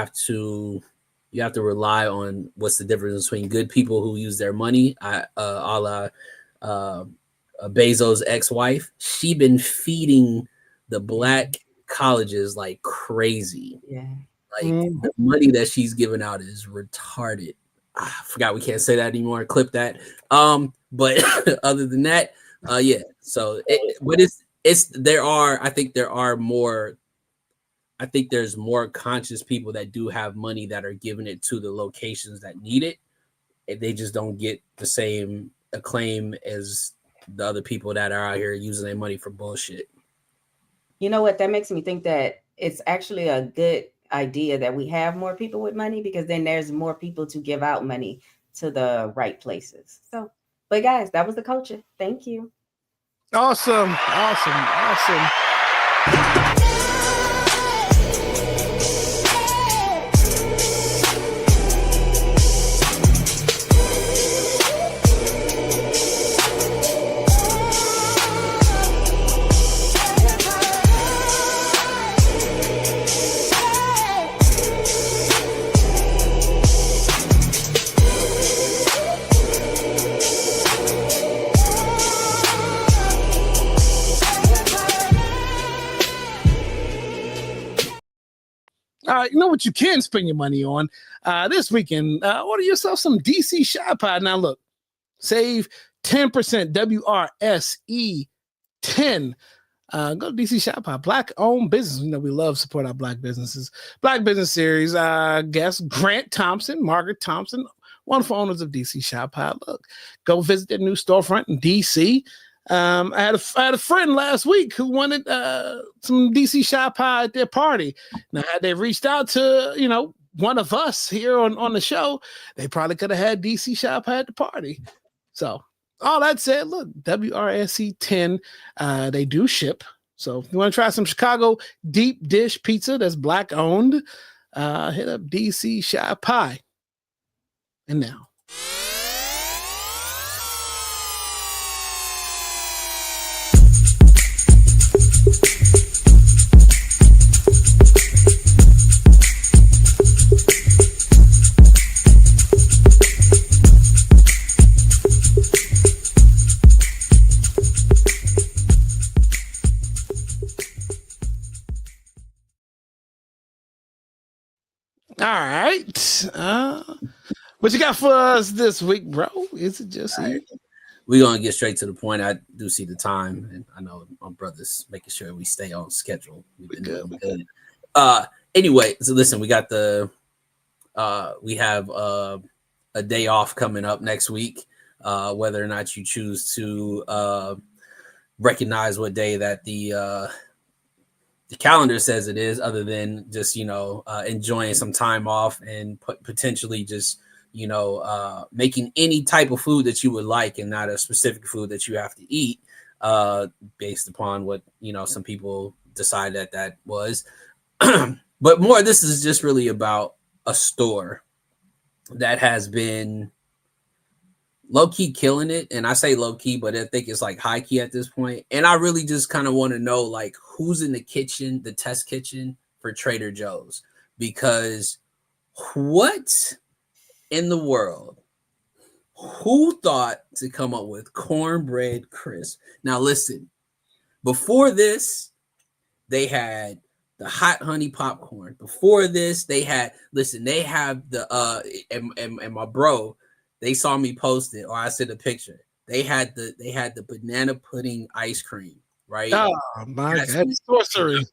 you have to rely on what's the difference between good people who use their money, a la Bezos' ex-wife. She been feeding the black colleges like crazy. Yeah. Like the money that she's giving out is retarded. I forgot we can't say that anymore. Clip that. But other than that, yeah. So, I think there's more conscious people that do have money that are giving it to the locations that need it. And they just don't get the same acclaim as the other people that are out here using their money for bullshit. You know what? That makes me think that it's actually a good idea that we have more people with money, because then there's more people to give out money to the right places. So, but guys, that was the culture. Thank you. Awesome. You know what you can spend your money on this weekend? Order yourself some DC Shot Pod. Now, look, save 10%, WRSE 10. Go to DC Shop Pod, Black-owned business. You know, we love support our Black businesses. Black Business Series guest Grant Thompson, Margaret Thompson, wonderful owners of DC Shop Pod. Look, go visit their new storefront in DC. I had a friend last week who wanted some DC Shop Pod at their party. Now, had they reached out to, you know, one of us here on the show, they probably could have had DC Shop Pod at the party. So, all that said, look, WRSC 10, they do ship. So if you want to try some Chicago deep dish pizza that's Black owned, hit up DC Shop Pie. And now. All right. What you got for us this week, bro? Is it just right. We're going to get straight to the point. I do see the time, and I know my brother's making sure we stay on schedule. We've been doing good. Anyway, so listen, we got we have a day off coming up next week. Whether or not you choose to recognize what day that the calendar says it is, other than just, you know, enjoying some time off and potentially just, you know, making any type of food that you would like and not a specific food that you have to eat based upon what, you know, some people decide that was. But more, this is just really about a store that has been low-key killing it. And I say low-key, but I think it's like high-key at this point. And I really just kind of want to know, like, who's in the kitchen, the test kitchen for Trader Joe's? Because what in the world? Who thought to come up with cornbread crisp? Now, listen, before this, they had the hot honey popcorn. Before this, they have the, and my bro, they saw me post it, or I sent a picture. They had the banana pudding ice cream, right? Oh my God, sorcery!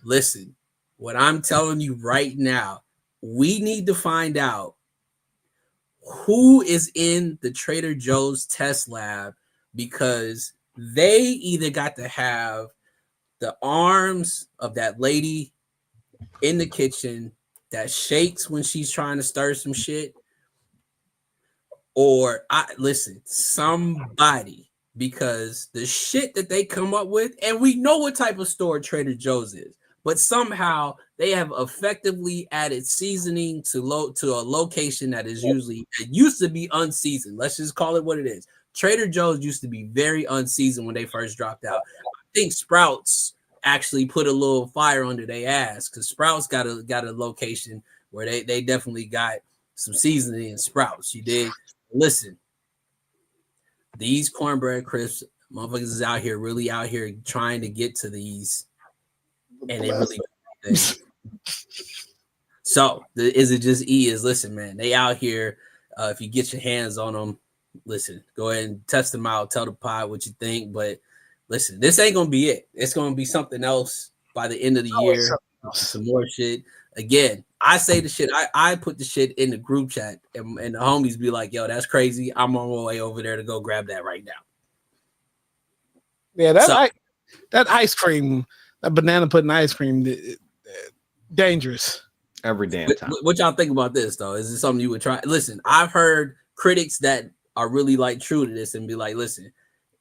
Listen, what I'm telling you right now, we need to find out who is in the Trader Joe's test lab, because they either got to have the arms of that lady in the kitchen that shakes when she's trying to stir some shit. Or somebody, because the shit that they come up with, and we know what type of store Trader Joe's is, but somehow they have effectively added seasoning to a location that is it used to be unseasoned. Let's just call it what it is. Trader Joe's used to be very unseasoned when they first dropped out. I think Sprouts actually put a little fire under their ass, because Sprouts got a location where they definitely got some seasoning in Sprouts. You did. Listen, these cornbread crisps, motherfuckers is really out here trying to get to these, and they really So is it just is listen, man, they out here. If you get your hands on them, listen, go ahead and test them out. Tell the pod what you think. But listen, this ain't gonna be it. It's gonna be something else by the end of the year. Some more shit. Again, I say the shit. I put the shit in the group chat, and the homies be like, "Yo, that's crazy. I'm on my way over there to go grab that right now." Yeah, that ice cream, that banana pudding ice cream, dangerous. Every damn time. What y'all think about this though? Is it something you would try? Listen, I've heard critics that are really like true to this and be like, "Listen,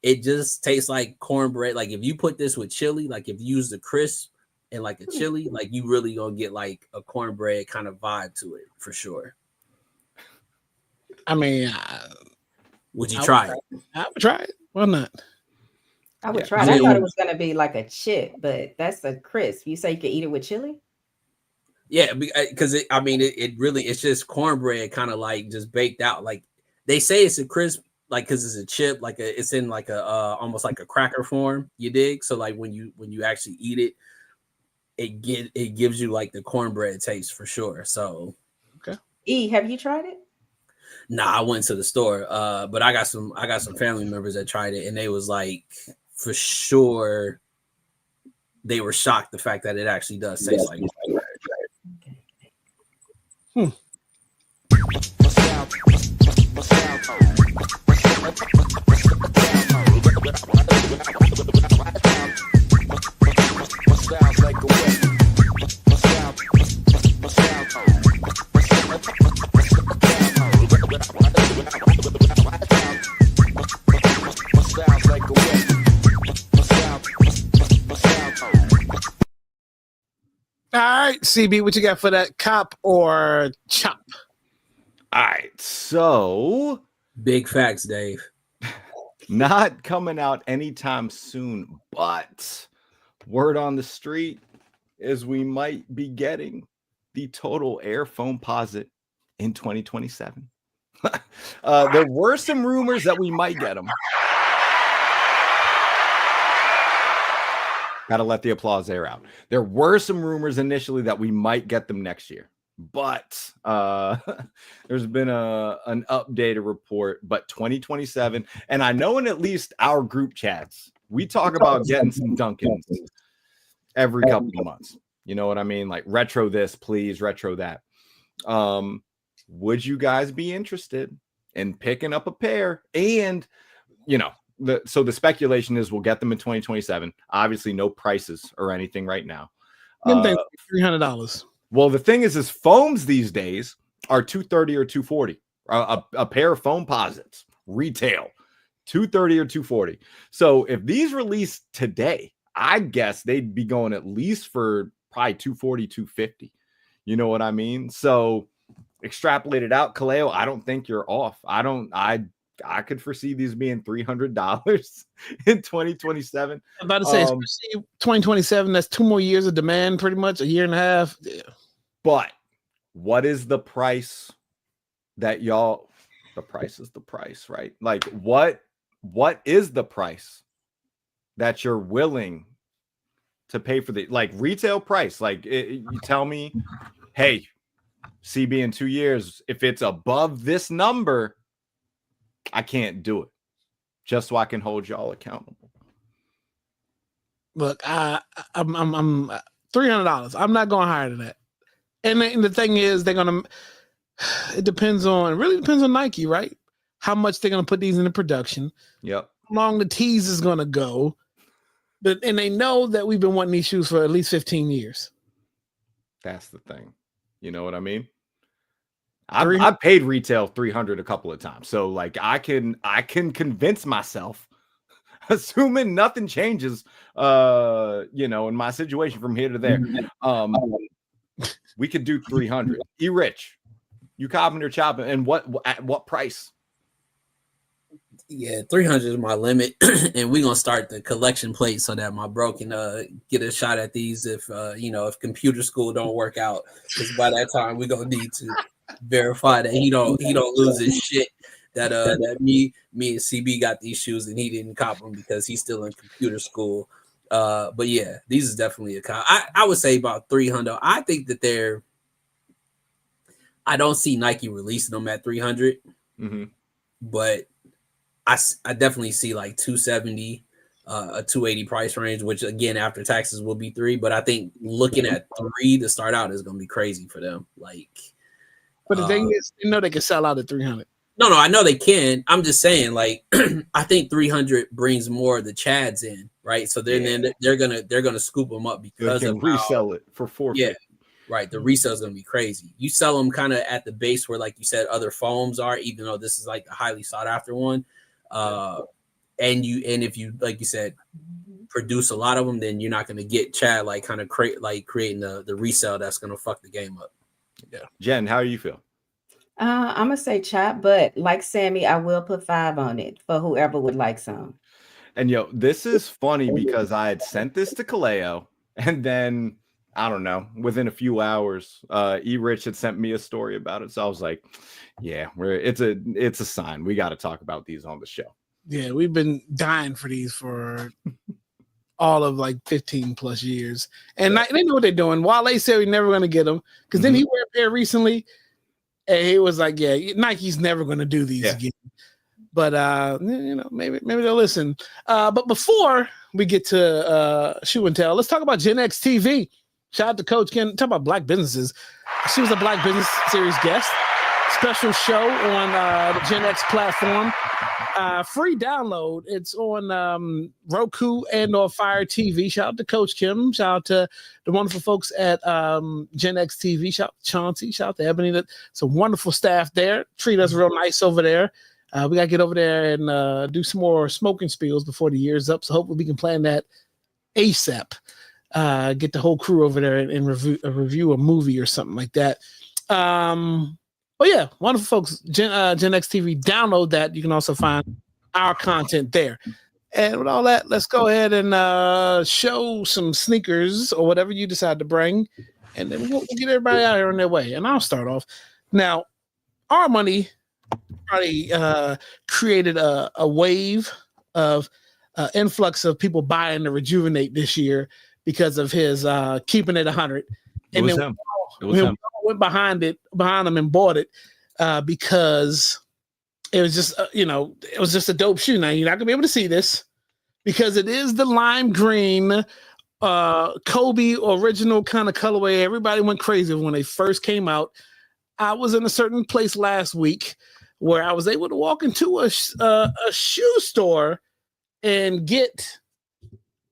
it just tastes like cornbread. Like if you put this with chili, like if you use the crisp and like a chili, like you really gonna get like a cornbread kind of vibe to it for sure." I mean, would you try it? I would try it. Why not? I would try it. I thought it was gonna be like a chip, but that's a crisp. You say you could eat it with chili? Yeah, because it really, it's just cornbread kind of like just baked out. Like they say it's a crisp, like because it's a chip, like it's in like a almost like a cracker form. You dig? So like when you actually eat it, it gives you like the cornbread taste for sure. So okay. E, have you tried it? Nah, I went to the store, but I got some family members that tried it, and they was like, for sure, they were shocked the fact that it actually does taste like. All right, CB, what you got for that, cop or chop? All right, so big facts, Dave. Not coming out anytime soon, but word on the street is we might be getting the Total Air Foamposite in 2027. There were some rumors that we might get them. Got to let the applause air out. There were some rumors initially that we might get them next year, but there's been an updated report, but 2027. And I know in at least our group chats, we talk about getting some Dunkins every couple of months. You know what I mean? Like retro this, please, retro that. Would you guys be interested in picking up a pair? And, you know, so the speculation is we'll get them in 2027. Obviously, no prices or anything right now. $300. Well, the thing is foams these days are $230 or $240. A pair of Foamposites retail $230 or $240. So if these release today, I guess they'd be going at least for probably $240, $250. You know what I mean? So extrapolate it out, Kaleo. I don't think you're off. I could foresee these being $300 in 2027. I'm about to say, especially 2027, that's 2 more years of demand, pretty much a year and a half. Yeah. But what is the price that y'all? The price is the price, right? Like what is the price that you're willing to pay for the like retail price? Like you tell me, hey, CB in 2 years, if it's above this number, I can't do it, just so I can hold y'all accountable. Look, I'm $300. I'm not going higher than that. And the thing is, it really depends on Nike, right? How much they're gonna put these into production. Yep. How long the tease is gonna go. And they know that we've been wanting these shoes for at least 15 years. That's the thing. You know what I mean? I've paid retail $300 a couple of times, so like I can convince myself, assuming nothing changes, you know, in my situation from here to there, we could do 300. Rich, you carpenter chopping, and at what price? Yeah, 300 is my limit, and we're gonna start the collection plate so that my bro can get a shot at these if if computer school don't work out, because by that time we're gonna need to verify that he don't lose his shit that me and CB got these shoes and he didn't cop them because he's still in computer school. But yeah, these is definitely a cop. I would say about 300. I think that they're I don't see Nike releasing them at 300, but I definitely see like 270, a 280 price range, which again after taxes will be 3. But I think looking at 3 to start out is going to be crazy for them. Like, but the thing is, they can sell out at 300. No, I know they can. I'm just saying, like, I think 300 brings more of the Chads in, right? So then they're gonna scoop them up because they can resell it for $450. Yeah, right. The resale is gonna be crazy. You sell them kind of at the base where, like you said, other foams are, even though this is like a highly sought after one. And if you, like you said, produce a lot of them, then you're not gonna get Chad like kind of creating the resale that's gonna fuck the game up. Yeah, Jen, how do you feel? I'm gonna say chop, but like Sammy, I will put 5 on it for whoever would like some. And this is funny because I had sent this to Kaleo, and then I don't know, within a few hours, E-Rich had sent me a story about it. So I was like, yeah, it's a sign. We got to talk about these on the show. Yeah, we've been dying for these for all of like 15 plus years, and they know what they're doing. Wale said we're never gonna get them because then he wore a pair recently. And he was like, yeah, Nike's never going to do these again. But, maybe they'll listen. But before we get to Shoe and Tell, let's talk about Gen X TV. Shout out to Coach Ken. Talk about Black businesses. She was a Black Business Series guest. Special show on the Gen X platform. Free download. It's on Roku and or Fire TV. Shout out to Coach Kim. Shout out to the wonderful folks at Gen X TV. Shout out to Chauncey. Shout out to Ebony. Some wonderful staff there. Treat us real nice over there. We got to get over there and do some more smoking spills before the year's up. So hopefully we can plan that ASAP. Get the whole crew over there and review a movie or something like that. But yeah, wonderful folks. Gen X TV. Download that. You can also find our content there. And with all that, let's go ahead and show some sneakers or whatever you decide to bring, and then we'll get everybody out here on their way. And I'll start off. Now, our money already created a wave of influx of people buying the Rejuvenate this year because of his keeping it 100. And then we all went behind him and bought it because it was just it was just a dope shoe. Now you're not gonna be able to see this because it is the lime green Kobe original kind of colorway. Everybody went crazy when they first came out. I was in a certain place last week where I was able to walk into a shoe store and get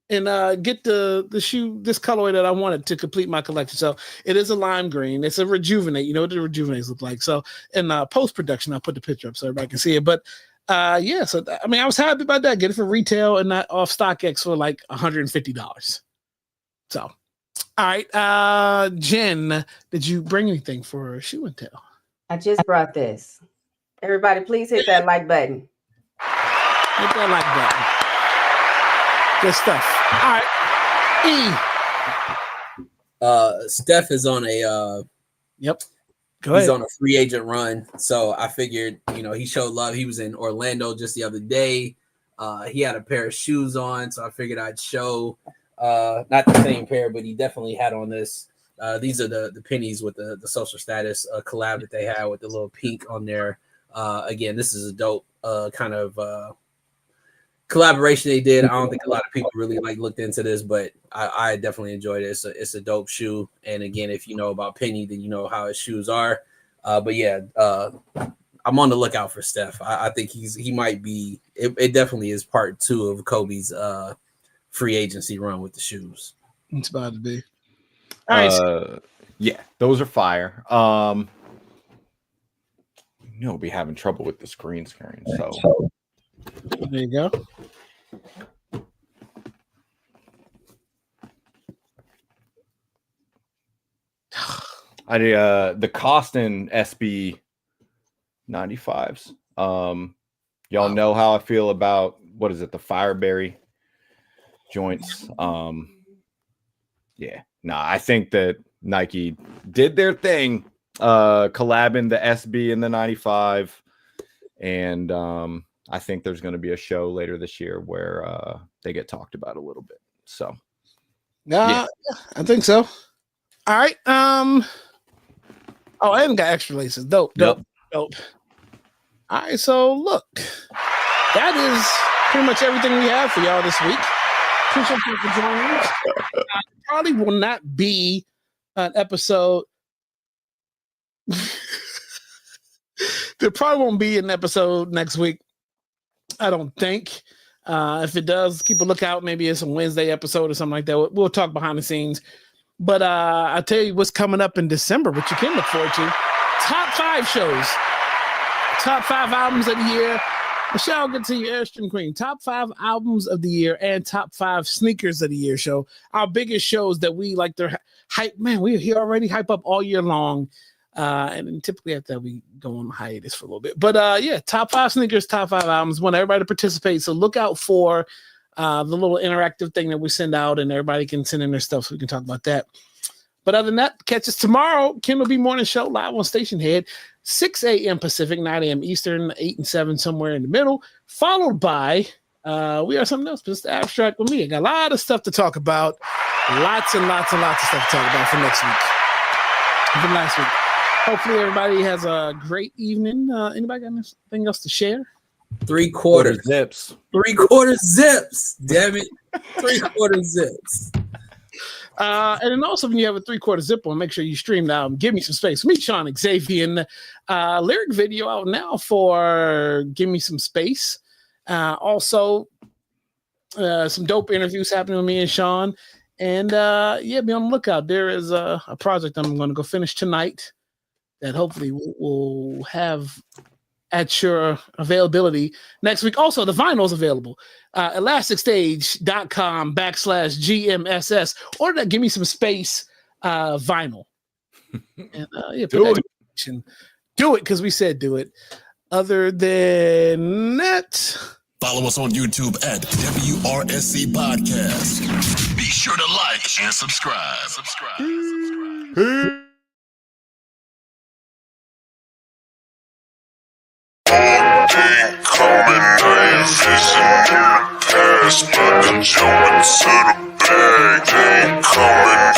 the shoe, this colorway that I wanted to complete my collection. So it is a lime green. It's a Rejuvenate. You know what the Rejuvenates look like. So in post-production, I'll put the picture up so everybody can see it. But so I mean, I was happy about that. Get it for retail and not off StockX for like $150. So, all right. Jen, did you bring anything for Shoe and Tell? I just brought this. Everybody, please hit that like button. Hit that like button. Good stuff. All right. Steph is on a yep. He's on a free agent run. So I figured, he showed love. He was in Orlando just the other day. He had a pair of shoes on, so I figured I'd show not the same pair, but he definitely had on this. These are the pennies with the social status collab that they had with the little pink on there. Again, this is a dope kind of collaboration they did. I don't think a lot of people really looked into this, but I definitely enjoyed it. It's a dope shoe, and again, if you know about Penny, then you know how his shoes are. But yeah, I'm on the lookout for Steph. I think he might be. It definitely is part 2 of Kobe's free agency run with the shoes. It's about to be. All right. Yeah, those are fire. We'll be having trouble with the screen. So there you go. The Costin SB 95s. Y'all know how I feel about the Fireberry joints. I think that Nike did their thing, collabing the SB and the 95, and I think there's going to be a show later this year where they get talked about a little bit. So, yeah, I think so. All right. Oh, and got extra laces. Dope. All right, so look, that is pretty much everything we have for y'all this week. Appreciate you for joining us. Probably will not be an episode. There probably won't be an episode next week. I don't think. If it does, keep a lookout. Maybe it's a Wednesday episode or something like that. We'll talk behind the scenes. But I'll tell you what's coming up in December, what you can look forward to. Top 5 shows. Top 5 albums of the year. Michelle, good to you, Airstream Queen. Top 5 albums of the year and top 5 sneakers of the year show. Our biggest shows that we like to hype. Man, we already hype up all year long. And then typically after that, we go on hiatus for a little bit. But yeah, top 5 sneakers, top 5 albums. Want everybody to participate. So look out for the little interactive thing that we send out, and everybody can send in their stuff so we can talk about that. But other than that, catch us tomorrow. Kindle B Morning Show live on Station Head, 6 a.m. Pacific, 9 a.m. Eastern, 8 and 7 somewhere in the middle, followed by We Are Something Else, just Abstract with me. I got a lot of stuff to talk about. Lots and lots and lots of stuff to talk about for next week. From last week. Hopefully everybody has a great evening. Anybody got anything else to share? 3/4 zips. 3/4 zips. Damn it. 3/4 zips. And then also, when you have a 3/4 zip on, make sure you stream the album Give Me Some Space. Me, Sean Xavier, lyric video out now for Give Me Some Space. Also, some dope interviews happening with me and Sean. And yeah, be on the lookout. There is a project I'm going to go finish tonight that hopefully we'll have at your availability next week. Also, the vinyl's available. ElasticStage.com/GMSS. Order that Give Me Some Space vinyl. And yeah, do it because we said do it. Other than that, follow us on YouTube at WRSC Podcast. Be sure to like and subscribe. Ain't coming, I ain't fishing in the past, but I'm jumping to the bag. Ain't coming,